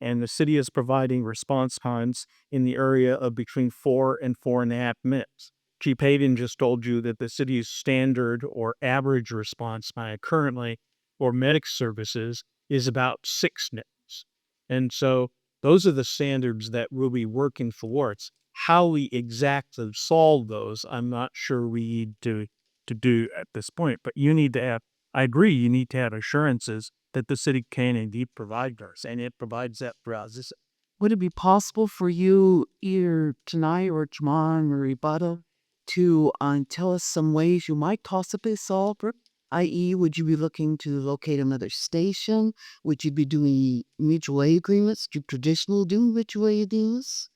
S6: and the city is providing response times in the area of between 4 and 4.5 minutes. Chief Hayden just told you that the city's standard or average response time currently for medic services is about 6 minutes. And so those are the standards that we'll be working towards. How we exactly solve those, I'm not sure we need to do at this point. But you need to have, I agree, you need to have assurances that the city can indeed provide those, and it provides that for us.
S3: Would it be possible for you either tonight or tomorrow or rebuttal to tell us some ways you might possibly solve it? I.e., would you be looking to locate another station? Would you be doing mutual aid agreements? Do traditional do mutual aid agreements?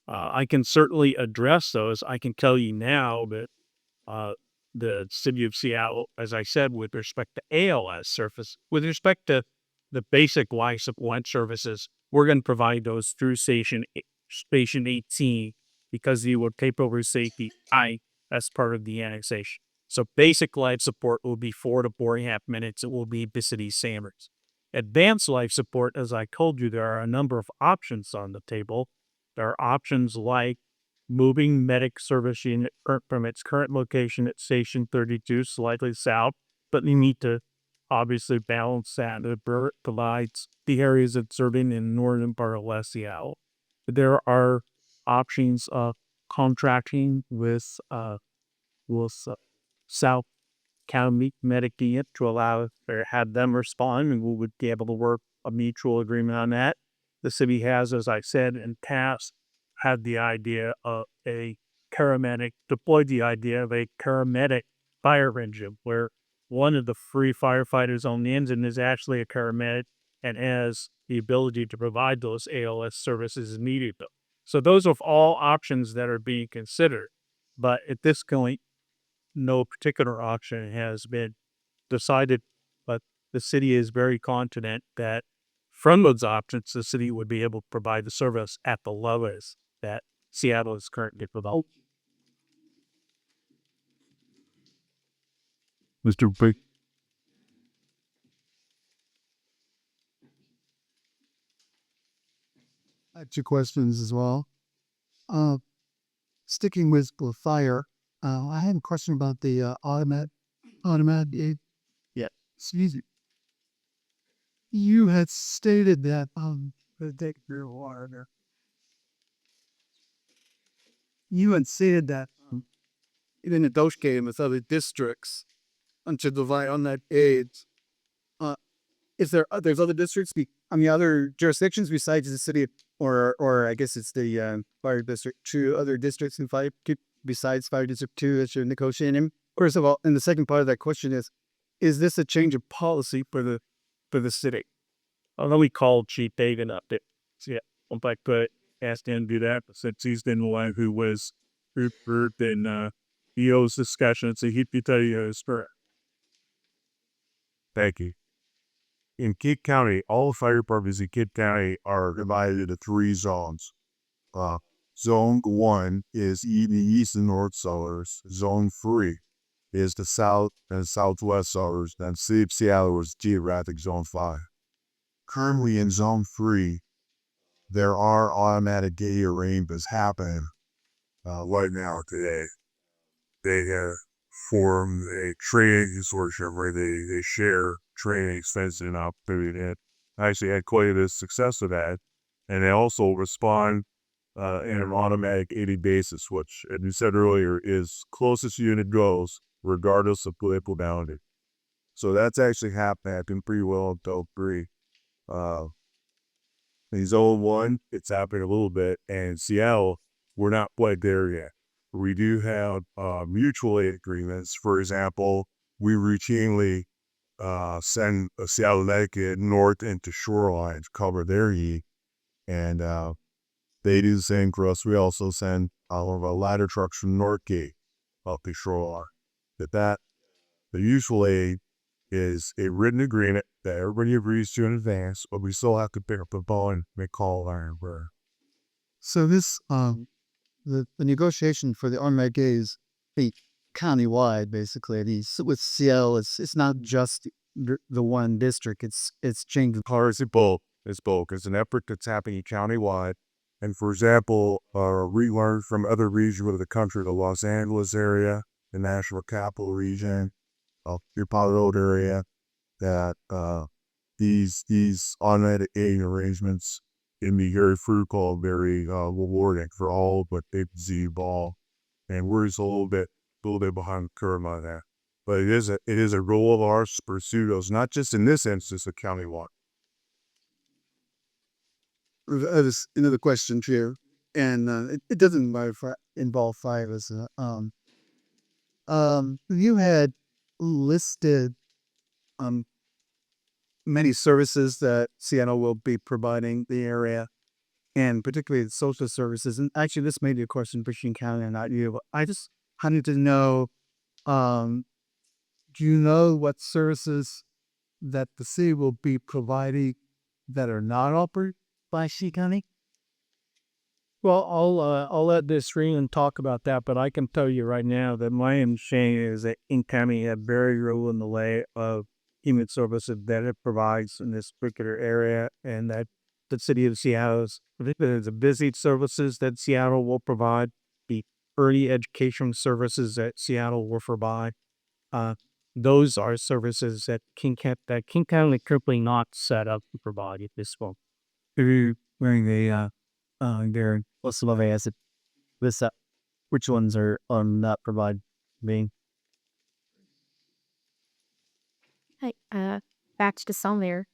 S6: I can certainly address those. I can tell you now that uh, the city of Seattle, as I said, with respect to ALS service, with respect to the basic life support services, we're going to provide those through Station 18 because you will take over safety as part of the annexation. So basic life support will be 4 to 4.5 minutes. It will be the city's standards. Advanced life support, as I told you, there are a number of options on the table. There are options like moving medic service unit from its current location at Station 32 slightly south, but you need to obviously balance that. It provides the areas it's serving in northern part of West Seattle. There are options of contracting with South County Medic Unit to allow or have them respond, and we would be able to work a mutual agreement on that. The city has, as I said in past, had the idea of deployed the idea of a paramedic fire engine, where one of the free firefighters on the engine is actually a paramedic and has the ability to provide those ALS services needed. So those are all options that are being considered. But at this point, no particular option has been decided, but the city is very confident that from those options, the city would be able to provide the service at the lowest that Seattle is currently providing.
S8: Mr. Big.
S4: I have two questions as well. Sticking with fire, I had a question about the automatic.
S3: Yeah.
S4: Excuse me. You had stated that take your water there. You had said that
S1: In negotiating with other districts and to divide on that aid. Is there there's other districts other jurisdictions besides the city or I guess it's the fire district 2 other districts in fire besides fire district 2 that you're negotiating? First of all, and the second part of that question is this a change of policy for the city?
S6: Although we called Chief Hagan up there, so yeah, in fact, but asked him to do that, but since he's been the one who was hurt in EO's discussion, so he'd be telling you his story.
S8: Thank you. In Kid County, all fire departments in Kid County are divided into 3 zones. Zone 1 is the east and north cellars. Zone 3 is the south and southwest cellars. And City of Seattle is geographic Zone 5. Currently in Zone 3, there are automatic gate arrangements happening right now today. They have formed a training consortium where they share training expenses and opportunity, and actually had quite a bit of success with that. And they also respond in an automatic 80 basis, which, as you said earlier, is closest unit goes, regardless of political boundary. So that's actually happening pretty well until 3. In Zone 1, it's happening a little bit, and in Seattle, we're not quite there yet. We do have mutual aid agreements. For example, we routinely send a Seattle Medicaid north into Shoreline to cover their heat, and they do the same for us. We also send all of our ladder trucks from Northgate up to Shoreline. The mutual aid is a written agreement that everybody agrees to in advance, but we still have to pick up the phone and make call iron burn.
S4: So this, the negotiation for the automatic gate is the countywide, basically. With CL, it's not just the one district. It's changing.
S8: It's both. It's both. It's an effort that's happening countywide. And for example, we learned from other regions of the country, the Los Angeles area, the National Capital Region, your Palo Road area, that these automatic gating arrangements can be very fruitful, very rewarding for all but A to Z ball. And we're just a little bit behind the curve on that. But it is a goal of ours to pursue those, not just in this instance of countywide.
S4: This another question here, and it doesn't involve fires. You had listed many services that Seattle will be providing the area, and particularly the social services. And actually, this may be a question for Sheen County and not you. But I just wanted to know, do you know what services that the city will be providing that are not offered by Sheen County?
S6: Well, I'll let this ring and talk about that, but I can tell you right now that my understanding is that King County have very little in the way of human services that it provides in this particular area, and that the city of Seattle's, particularly the visit services that Seattle will provide, the early education services that Seattle will provide. Those are services that King County currently not set up to provide at this point.
S4: Wearing their what's the movie as it this which ones are not provide being
S9: Hi, back to Salmir.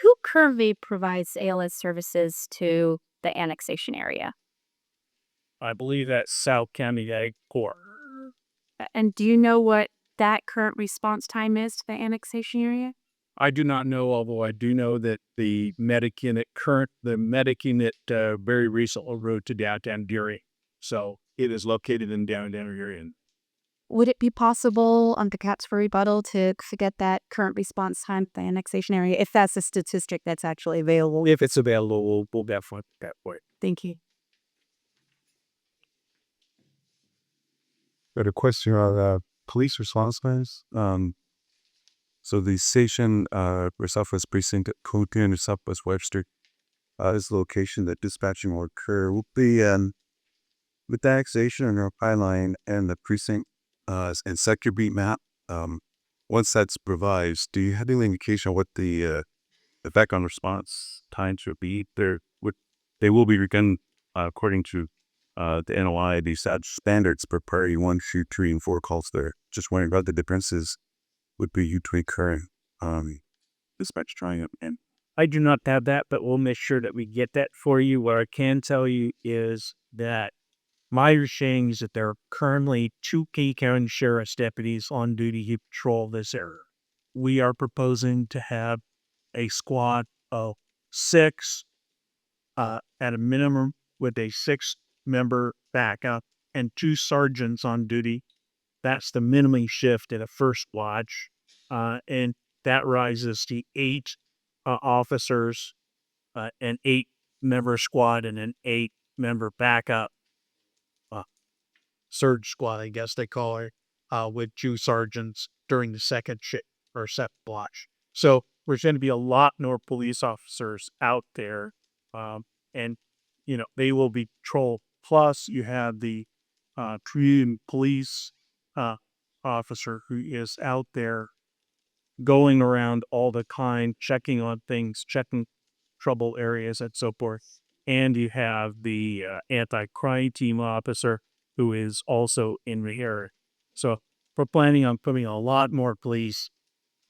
S9: Who currently provides ALS services to the annexation area?
S6: I believe that's South County Ag Corps.
S9: And do you know what that current response time is to the annexation area?
S6: I do not know, although I do know that the medic unit very recently moved to downtown Erie. So it is located in downtown Erie.
S9: Would it be possible on the Cats for rebuttal to get that current response time to the annexation area, if that's a statistic that's actually available?
S6: If it's available, we'll definitely put that way.
S9: Thank you.
S1: Got a question on police response times. So the station, Southwest Precinct at Coton and Southwest Webster, is the location that dispatching will occur. Will be with the annexation on Highline and the precinct and sector beat map. Once that's provided, do you have any indication of what the effect on response times would be? They will be begun according to the NOI, the standards per priority 1, 2, 3, and 4 calls there. Just wondering about the differences would be between current dispatch trying it in.
S6: I do not have that, but we'll make sure that we get that for you. What I can tell you is that my understanding is that there are currently 2 King County Sheriff's deputies on duty to patrol this area. We are proposing to have a squad of 6 at a minimum, with a 6-member backup and 2 sergeants on duty. That's the minimum shift in a first watch. And that rises to 8 officers, an 8-member squad, and an 8-member backup surge squad, I guess they call it, with 2 sergeants during the second shift or second watch. So there's going to be a lot more police officers out there, and they will be patrolled. Plus, you have the Korean police officer who is out there going around all the time, checking on things, checking trouble areas, and so forth. And you have the anti-crime team officer who is also in the area. So we're planning on putting a lot more police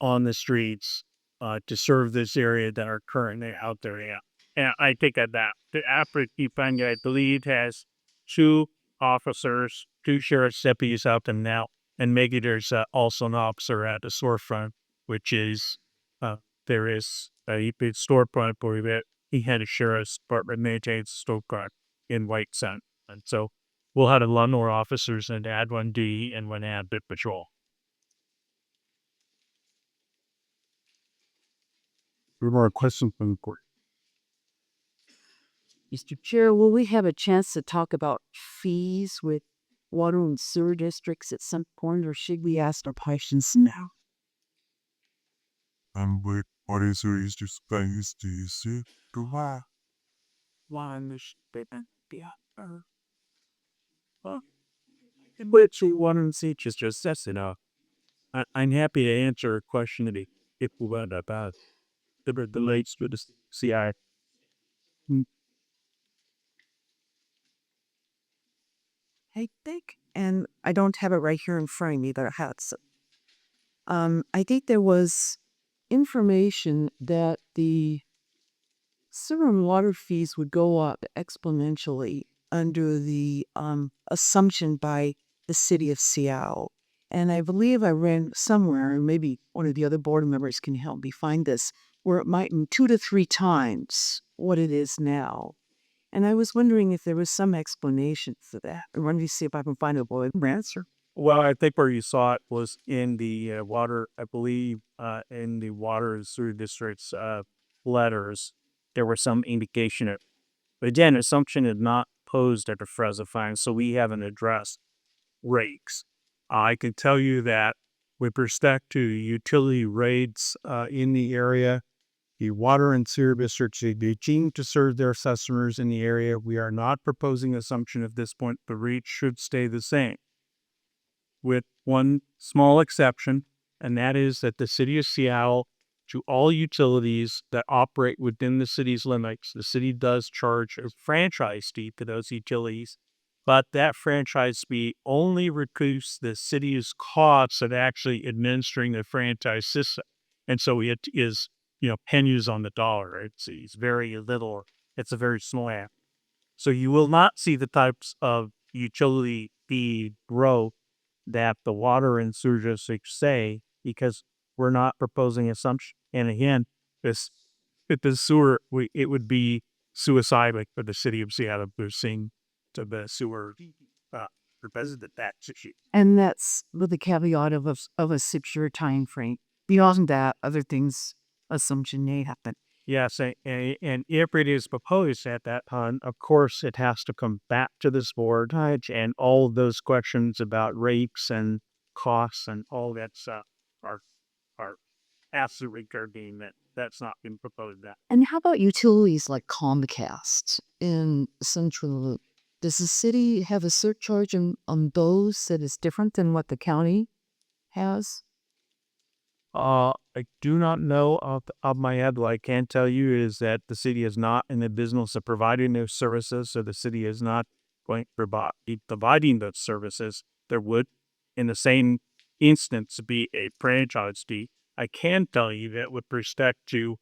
S6: on the streets to serve this area that are currently out there. Yeah. And I take that back. The Apri, I believe, has 2 officers, 2 sheriff's deputies out there now. And maybe there's also an officer at the storefront, which is there is a big storefront where he had a sheriff's department maintains a storefront in White Sun. And so we'll have a lot more officers and add 1D and 1 ad bit patrol.
S4: There are more questions from the court.
S3: Mr. Chair, will we have a chance to talk about fees with water and sewer districts at some point, or should we ask our questions now?
S8: And wait, what is your space? Do you see? Do I?
S6: Which one of the just says enough. I'm happy to answer a question if we want about the lakes with the CI.
S3: I think, and I don't have it right here in front of me, but I had some. I think there was information that the sewer and water fees would go up exponentially under the assumption by the city of Seattle. And I believe I read somewhere, and maybe one of the other board members can help me find this, where it might be 2 to 3 times what it is now. And I was wondering if there was some explanation for that. I wanted to see if I can find a board answer.
S6: Well, I think where you saw it was in the water, I believe, in the water and sewer district's letters. There was some indication of, but again, assumption is not posed at the Fresno fine, so we haven't addressed rates. I can tell you that with respect to utility rates in the area, the water and sewer districts they continue to serve their customers in the area. We are not proposing assumption at this point. The rates should stay the same, with one small exception, and that is that the city of Seattle, to all utilities that operate within the city's limits, the city does charge a franchise fee to those utilities, but that franchise fee only recoups the city's costs of actually administering the franchise system. And so it is, pennies on the dollar. It's very little. It's a very small app. So you will not see the types of utility fee growth that the water and sewer districts say, because we're not proposing assumption. And again, this if the sewer, it would be suicidal for the city of Seattle pursuing to the sewer represented that issue.
S3: And that's with the caveat of a 6-year time frame. Beyond that, other things, assumption may happen.
S6: Yes, and if it is proposed at that time, of course, it has to come back to this board, and all of those questions about rates and costs and all that stuff are absolutely regarding that. That's not been proposed yet.
S10: And how about utilities like Comcast in Central? Does the city have a surcharge on those that is different than what the county has?
S6: I do not know off the top of my head. What I can tell you is that the city is not in the business of providing those services, so the city is not going to be providing those services. There would, in the same instance, be a franchise fee. I can tell you that with respect to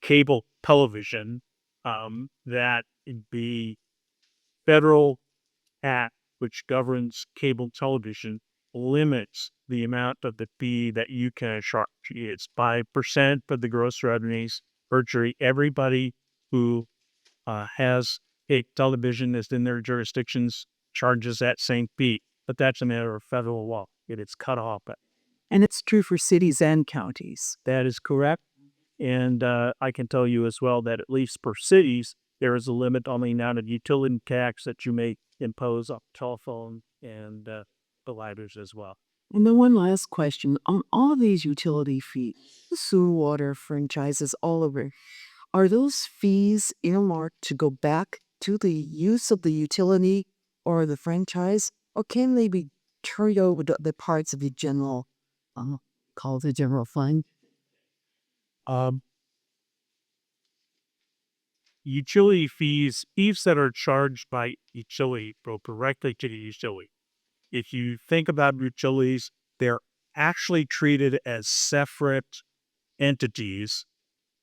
S6: cable television, that the federal act which governs cable television limits the amount of the fee that you can charge. It's 5% of the gross revenues. Virtually everybody who has a television that's in their jurisdictions charges that same fee. But that's a matter of federal law. It is cut off.
S3: And it's true for cities and counties.
S6: That is correct. And I can tell you as well that at least for cities, there is a limit on the amount of utility tax that you may impose on telephone and providers as well.
S3: And then one last question. On all these utility fees, the sewer water franchises all over, are those fees earmarked to go back to the use of the utility or the franchise? Or can they be turned over to the parts of the general, called the general fund?
S6: Utility fees that are charged by utility go directly to the utility. If you think about utilities, they're actually treated as separate entities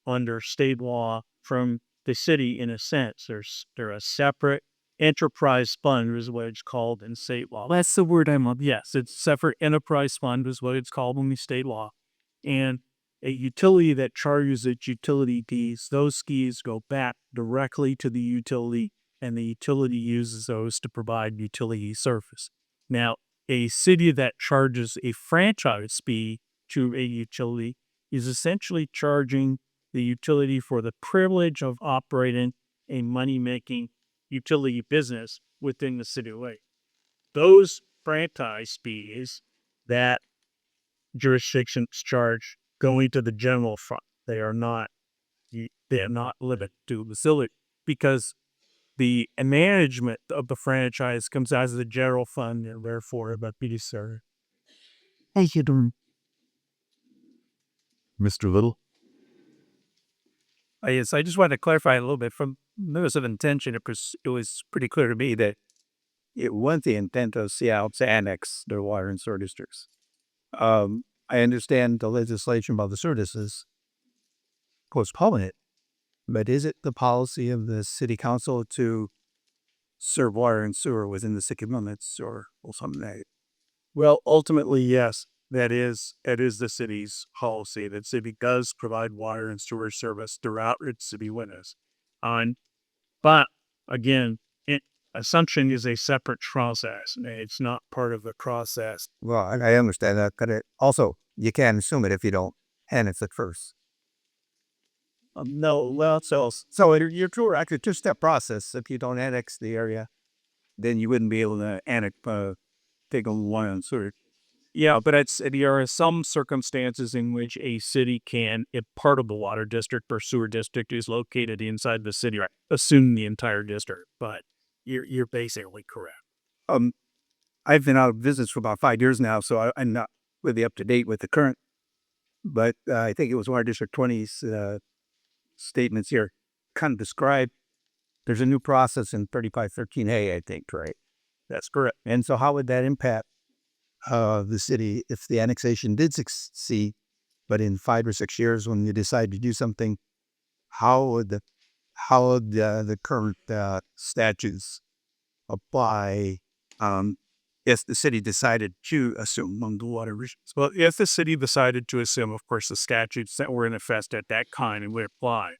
S6: under state law from the city in a sense. They're a separate enterprise fund is what it's called in state law.
S3: That's the word I'm looking.
S6: Yes, it's separate enterprise fund is what it's called in the state law. And a utility that charges its utility fees, those fees go back directly to the utility, and the utility uses those to provide utility service. Now, a city that charges a franchise fee to a utility is essentially charging the utility for the privilege of operating a money-making utility business within the city of Lake. Those franchise fees that jurisdictions charge go into the general fund. They are not limited to facility because the management of the franchise comes out of the general fund and therefore about BDC.
S10: Thank you, Dorn.
S8: Mr. Little?
S2: Yes, I just wanted to clarify a little bit from notice of intention. It was pretty clear to me that it was the intent of Seattle to annex their water and sewer districts. I understand the legislation about the services postpone it, but is it the policy of the city council to serve water and sewer within the city limits or something like that?
S6: Well, ultimately, yes, that is the city's policy. The city does provide water and sewer service throughout its city limits. But again, assumption is a separate process. It's not part of the process.
S2: Well, I understand that, but also you can't assume it if you don't annex it first. No, well, so you're correct. It's a two-step process. If you don't annex the area, then you wouldn't be able to annex, take on water and sewer.
S6: Yeah, but there are some circumstances in which a city can, if part of the water district or sewer district is located inside the city, right, assume the entire district. But you're basically correct.
S2: I've been out of business for about 5 years now, so I'm not really up to date with the current. But I think it was Water District 20's statements here kind of describe. There's a new process in 3513A, I think, right?
S6: That's correct.
S2: And so, how would that impact the city if the annexation did succeed, but in 5 or 6 years when you decide to do something, how would the current statutes apply if the city decided to assume the water resources?
S6: Well, if the city decided to assume, of course, the statutes that were in effect at that time would apply.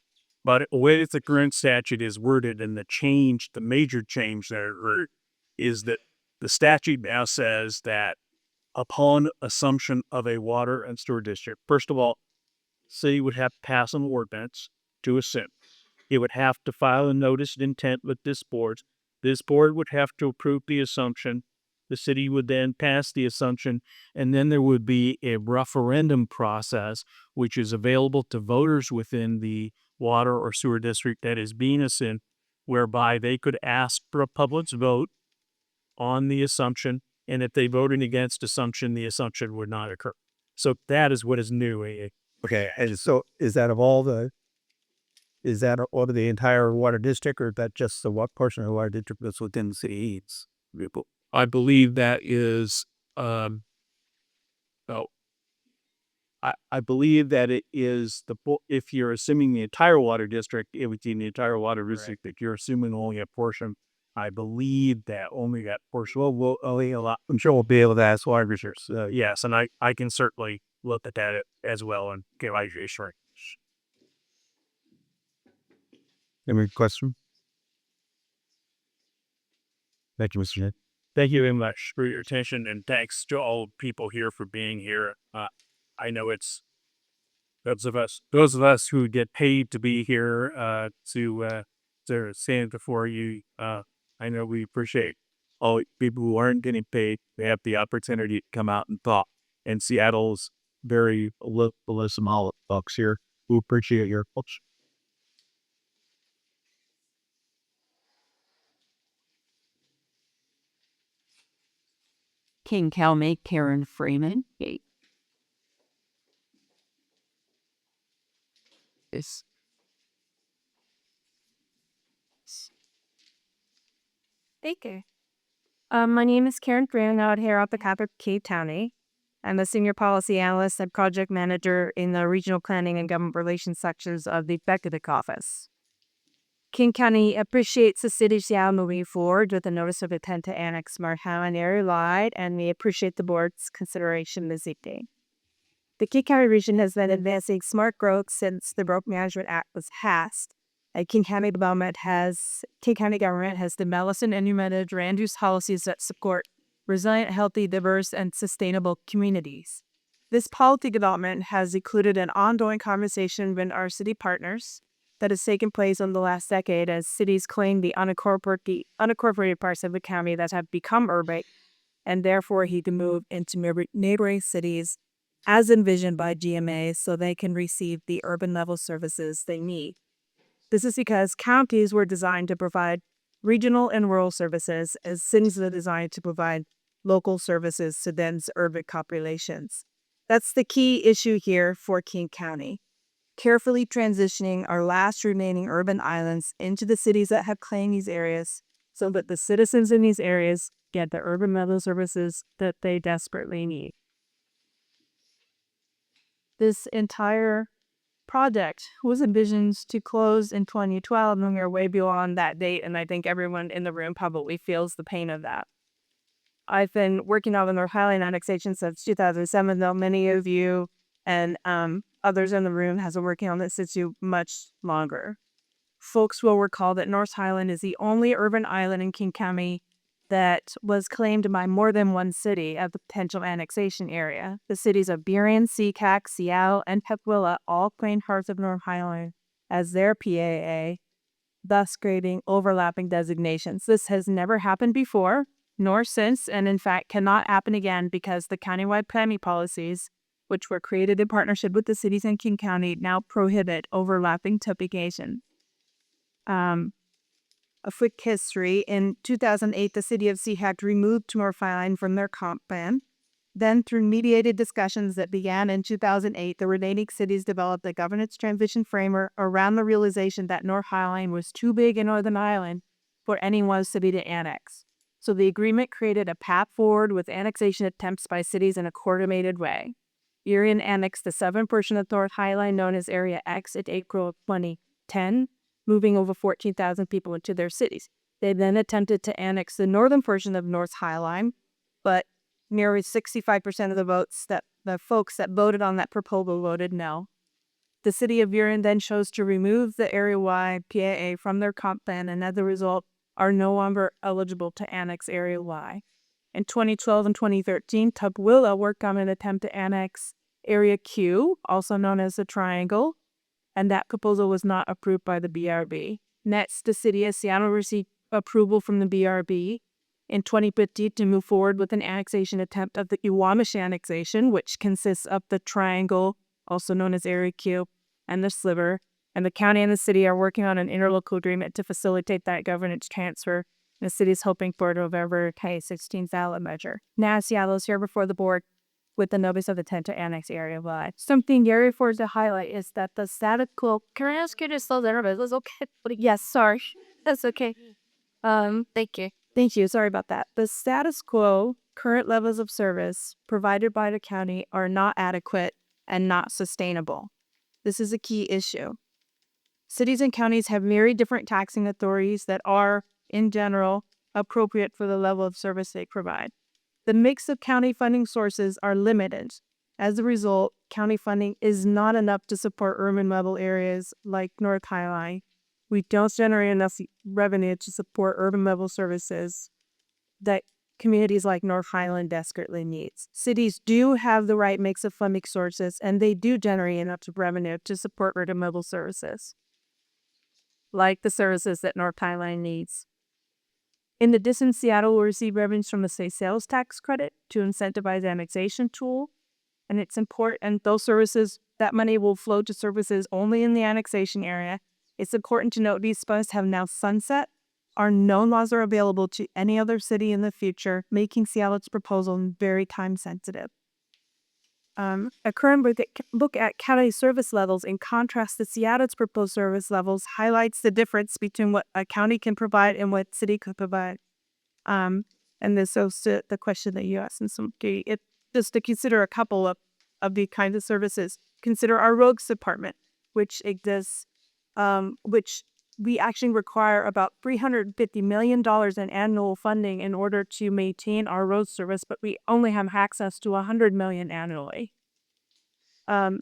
S6: But the way that the current statute is worded and the major change there is that the statute now says that upon assumption of a water and sewer district, first of all, city would have to pass an ordinance to assume. It would have to file a notice of intent with this board. This board would have to approve the assumption. The city would then pass the assumption, and then there would be a referendum process, which is available to voters within the water or sewer district that is being assumed, whereby they could ask for a public vote on the assumption, and if they voted against assumption, the assumption would not occur. So that is what is new.
S2: Okay, and so is that of the entire water district, or is that just the what portion of the water district that's within the city needs?
S6: I believe that is,
S2: I believe that it is if you're assuming the entire water district, it would be the entire water district. If you're assuming only a portion, I believe that only that portion. Well, I'm sure we'll be able to ask water research.
S6: yes, and I can certainly look at that as well and give you assurance.
S2: Any question? Thank you, Mr. Ned.
S6: Thank you very much for your attention, and thanks to all people here for being here. I know it's those of us who get paid to be here to stand before you. I know we appreciate all people who aren't getting paid. They have the opportunity to come out and talk. And Seattle's very listen all folks here who appreciate your culture.
S3: King County, Karen Freeman. Yes.
S11: Thank you. My name is Karen Freeman out here at the Capital Cave County. I'm a senior policy analyst and project manager in the regional planning and government relations sections of the executive office. King County appreciates the city of Seattle moving forward with a notice of intent to annex Highline area wide, and we appreciate the board's consideration this evening. The King County region has been advancing smart growth since the Growth Management Act was passed. King County government has developed and implemented land use policies that support resilient, healthy, diverse, and sustainable communities. This policy development has included an ongoing conversation with our city partners that has taken place in the last decade as cities claim the unincorporated parts of the county that have become urban and therefore need to move into neighboring cities as envisioned by GMA so they can receive the urban level services they need. This is because counties were designed to provide regional and rural services, as cities are designed to provide local services to dense urban populations. That's the key issue here for King County. Carefully transitioning our last remaining urban islands into the cities that have claimed these areas so that the citizens in these areas get the urban level services that they desperately need. This entire project was envisioned to close in 2012, and we're way beyond that date, and I think everyone in the room probably feels the pain of that. I've been working on the North Highline annexation since 2007, though many of you and others in the room has been working on this issue much longer. Folks will recall that North Highline is the only urban island in King County that was claimed by more than one city as the potential annexation area. The cities of Burien, Seacack, Seattle, and Tukwila all claimed parts of North Highline as their PAA, thus creating overlapping designations. This has never happened before, nor since, and in fact cannot happen again because the countywide planning policies, which were created in partnership with the cities in King County, now prohibit overlapping typification. A quick history. In 2008, the city of Seahack removed North Highline from their comp plan. Then, through mediated discussions that began in 2008, the remaining cities developed a governance transition framework around the realization that North Highline was too big in Northern Ireland for any one city to annex. So the agreement created a path forward with annexation attempts by cities in a coordinated way. Burien annexed the southern portion of North Highline, known as Area X, in April of 2010, moving over 14,000 people into their cities. They then attempted to annex the northern portion of North Highline, but nearly 65% of the folks that voted on that proposal voted no. The city of Burien then chose to remove the area-wide PAA from their comp plan, and as a result, are no longer eligible to annex Area Y. In 2012 and 2013, Tukwila worked on an attempt to annex Area Q, also known as the Triangle, and that proposal was not approved by the BRB. Next, the city of Seattle received approval from the BRB in 2015 to move forward with an annexation attempt of the Uwamish annexation, which consists of the Triangle, also known as Area Q, and the Sliver. And the county and the city are working on an interlocal agreement to facilitate that governance transfer. The city is hoping for a November 2016 ballot measure. Now Seattle is here before the board with the notice of intent to annex Area Y. Something Gary affords to highlight is that the status quo. Can I ask you to slow down a bit? That's okay. Yes, sorry. That's okay. Thank you. Thank you. Sorry about that. The status quo, current levels of service provided by the county are not adequate and not sustainable. This is a key issue. Cities and counties have very different taxing authorities that are, in general, appropriate for the level of service they provide. The mix of county funding sources are limited. As a result, county funding is not enough to support urban level areas like North Highline. We don't generate enough revenue to support urban level services that communities like North Highland desperately needs. Cities do have the right mix of funding sources, and they do generate enough revenue to support urban level services, like the services that North Highline needs. In addition, Seattle will receive revenues from the state sales tax credit to incentivize annexation tool, and it's important. And those services, that money will flow to services only in the annexation area. It's important to note these funds have now sunset. Are no longer available to any other city in the future, making Seattle's proposal very time sensitive. A current look at county service levels in contrast to Seattle's proposed service levels highlights the difference between what a county can provide and what city could provide. And this goes to the question that you asked in some key. Just to consider a couple of the kinds of services. Consider our roads department, which exists, which we actually require about $350 million in annual funding in order to maintain our road service, but we only have access to $100 million annually.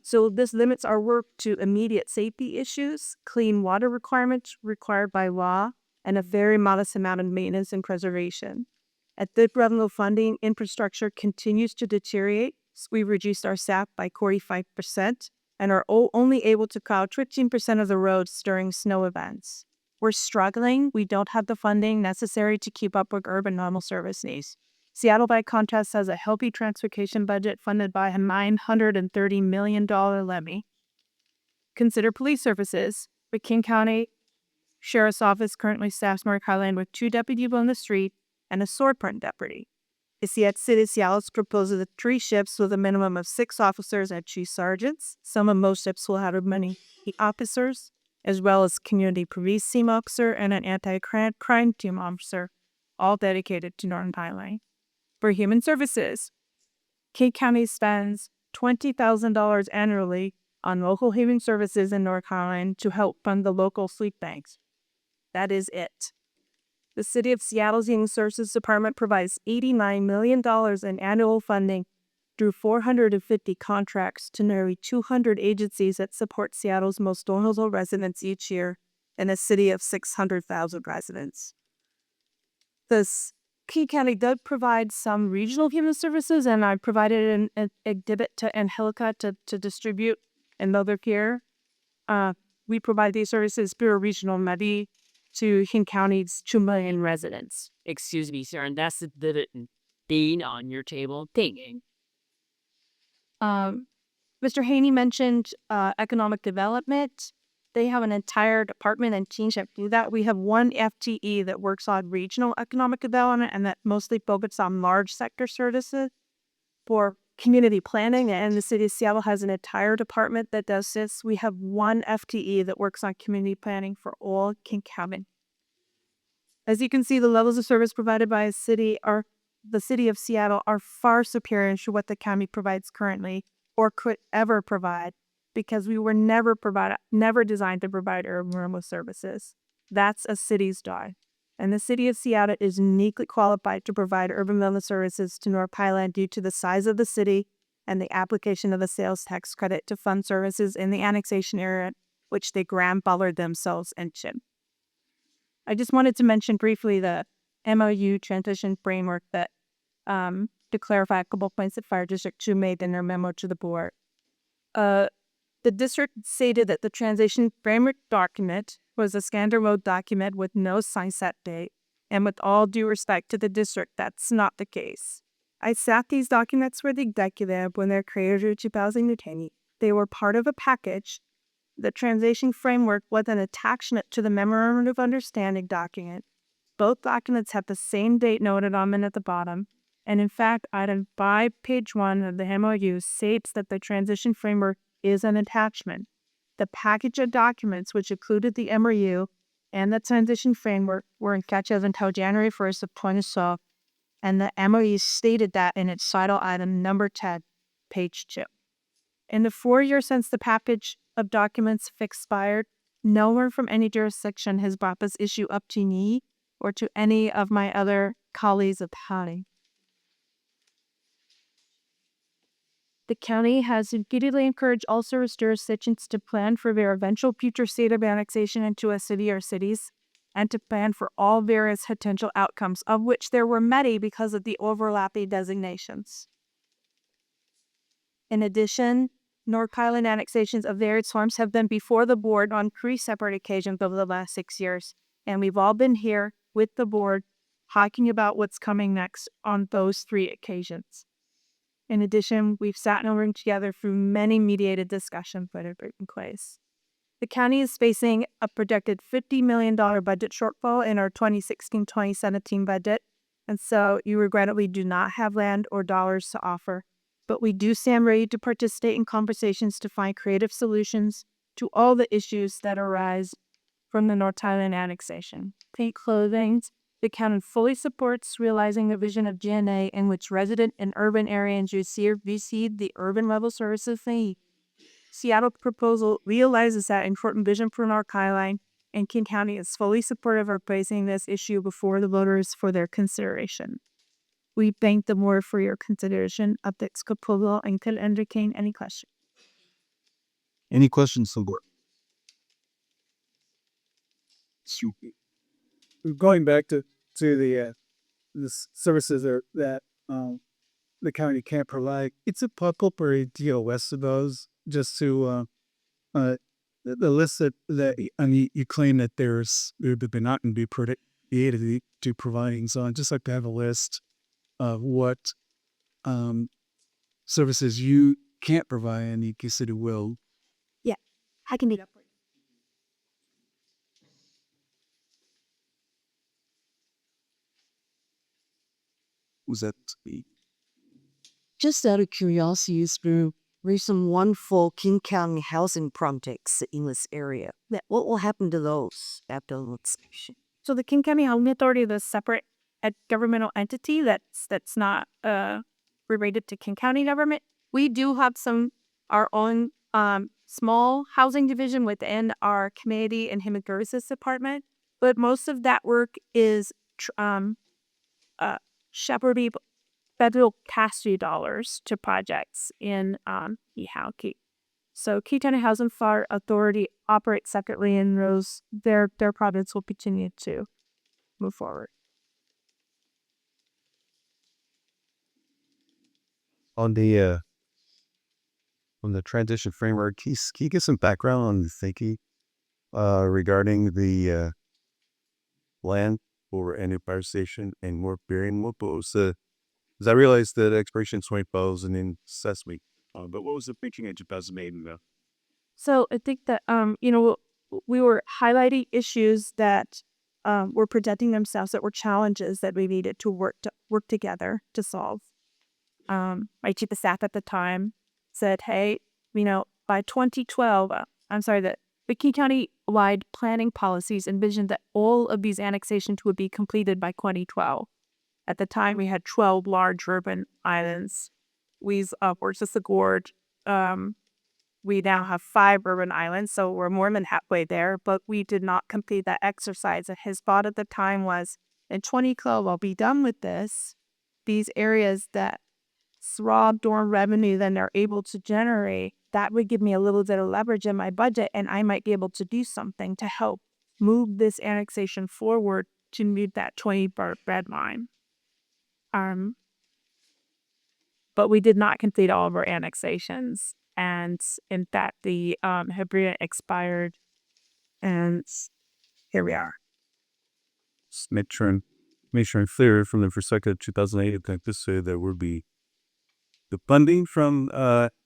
S11: So this limits our work to immediate safety issues, clean water requirements required by law, and a very modest amount of maintenance and preservation. At this level of funding, infrastructure continues to deteriorate, We've reduced our staff by 45% and are only able to crowd 15% of the roads during snow events. We're struggling. We don't have the funding necessary to keep up with urban normal service needs. Seattle, by contrast, has a healthy transportation budget funded by a $930 million levy. Consider police services. The King County Sheriff's Office currently staffs North Highline with 2 deputies on the street and a sword print deputy. The City of Seattle proposes 3 shifts with a minimum of 6 officers and 2 sergeants. Some of most shifts will have many officers, as well as community police team officer and an anti-crime team officer, all dedicated to Northern Highline. For human services, King County spends $20,000 annually on local human services in North Highline to help fund the local food banks. That is it. The City of Seattle's Human Services Department provides $89 million in annual funding through 450 contracts to nearly 200 agencies that support Seattle's most vulnerable residents each year in a city of 600,000 residents. This King County does provide some regional human services, and I provided an exhibit to Angelica to distribute another here. We provide these services through a regional levy to King County's 2 million residents.
S3: Excuse me, sir, and that's the bean on your table thinking.
S11: Mr. Haney mentioned economic development. They have an entire department and teams that do that. We have one FTE that works on regional economic development and that mostly focuses on large sector services for community planning. And the City of Seattle has an entire department that does this. We have one FTE that works on community planning for all King County. As you can see, the levels of service provided by the City of Seattle are far superior to what the county provides currently or could ever provide, because we were never designed to provide urban rural services. That's a city's job. And the City of Seattle is uniquely qualified to provide urban rural services to North Highland due to the size of the city and the application of the sales tax credit to fund services in the annexation area, which they grandfathered themselves into. I just wanted to mention briefly the MOU transition framework that to clarify a couple points that Fire District 2 made in their memo to the board. The district stated that the transition framework document was a standard mode document with no sunset date, and with all due respect to the district, that's not the case. I sat these documents with the executive when they're created in 2010. They were part of a package. The transition framework was an attachment to the Memorandum of Understanding document. Both documents have the same date noted on them at the bottom. And in fact, item 5, page 1 of the MOU states that the transition framework is an attachment. The package of documents, which included the MOU and the transition framework, were in catch-up until January 1st of 2012, and the MOU stated that in its title item number 10, page 2. In the 4 years since the package of documents expired, no one from any jurisdiction has brought this issue up to me or to any of my other colleagues of the county. The county has repeatedly encouraged all service jurisdictions to plan for their eventual future state of annexation into a city or cities, and to plan for all various potential outcomes, of which there were many because of the overlapping designations. In addition, North Highland annexations of various forms have been before the board on 3 separate occasions over the last 6 years, and we've all been here with the board talking about what's coming next on those 3 occasions. In addition, we've sat in a room together through many mediated discussions that have taken place. The county is facing a projected $50 million budget shortfall in our 2016-2017 budget, and so you regrettably do not have land or dollars to offer. But we do stand ready to participate in conversations to find creative solutions to all the issues that arise from the North Highland annexation. In closing, the county fully supports realizing the vision of GNA in which resident and urban areas receive the urban level services they need. Seattle's proposal realizes that important vision for North Highline, and King County is fully supportive of placing this issue before the voters for their consideration. We thank the board for your consideration of this proposal and could entertain any questions.
S1: Any questions from board?
S2: Going back to the services that the county can't provide. It's a pop-up or a DOS of those just to the list that and you claim that they're not going to be created to providing. So I just like to have a list of what services you can't provide and you consider will.
S11: Yeah, I can do that for you.
S2: Was that
S10: Just out of curiosity, is there recent wonderful King County housing projects in this area? What will happen to those after the inspection?
S11: So the King County Housing Authority is a separate governmental entity that's not related to King County government. We do have our own small housing division within our community and human services department, but most of that work is shepherding federal cash dollars to projects in Ihauki. So King County Housing Authority operates separately, and their projects will continue to move forward.
S1: On the transition framework, can you get some background on the thinking regarding the land for any fire station and more bearing? What was the? Because I realized that expiration 2012 and in Sesame, but what was the thinking in 2008?
S11: So I think that we were highlighting issues that were presenting themselves, that were challenges that we needed to work together to solve. My chief of staff at the time said, "Hey, by 2012, the King County-wide planning policies envisioned that all of these annexations would be completed by 2012. At the time, we had 12 large urban islands. We've versus the gorge. We now have 5 urban islands, so we're more than halfway there, but we did not complete that exercise. And his thought at the time was, in 2012, I'll be done with this. These areas that throb dorm revenue then they're able to generate, that would give me a little bit of leverage in my budget, and I might be able to do something to help move this annexation forward to meet that 20 red line. But we did not complete all of our annexations. And in fact, the agreement expired, and here we are.
S1: Just make sure I'm clear from the perspective of 2008. I think this say there would be the funding from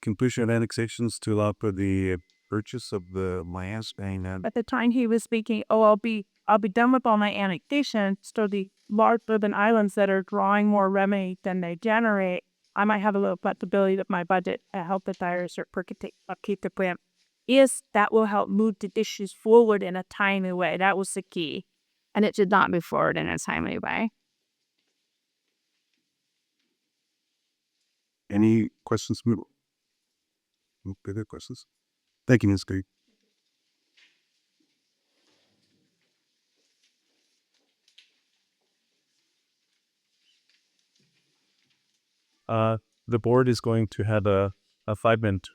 S1: completion of annexations to allow for the purchase of the lands and
S11: At the time he was speaking, I'll be done with all my annexations. So the large urban islands that are drawing more revenue than they generate, I might have a little flexibility with my budget to help the tires or keep the plan. Yes, that will help move the issues forward in a timely way. That was the key. And it did not move forward in a timely way.
S1: any questions? Further questions? Thank you, Ms. Greg. The board is going to have a 5-minute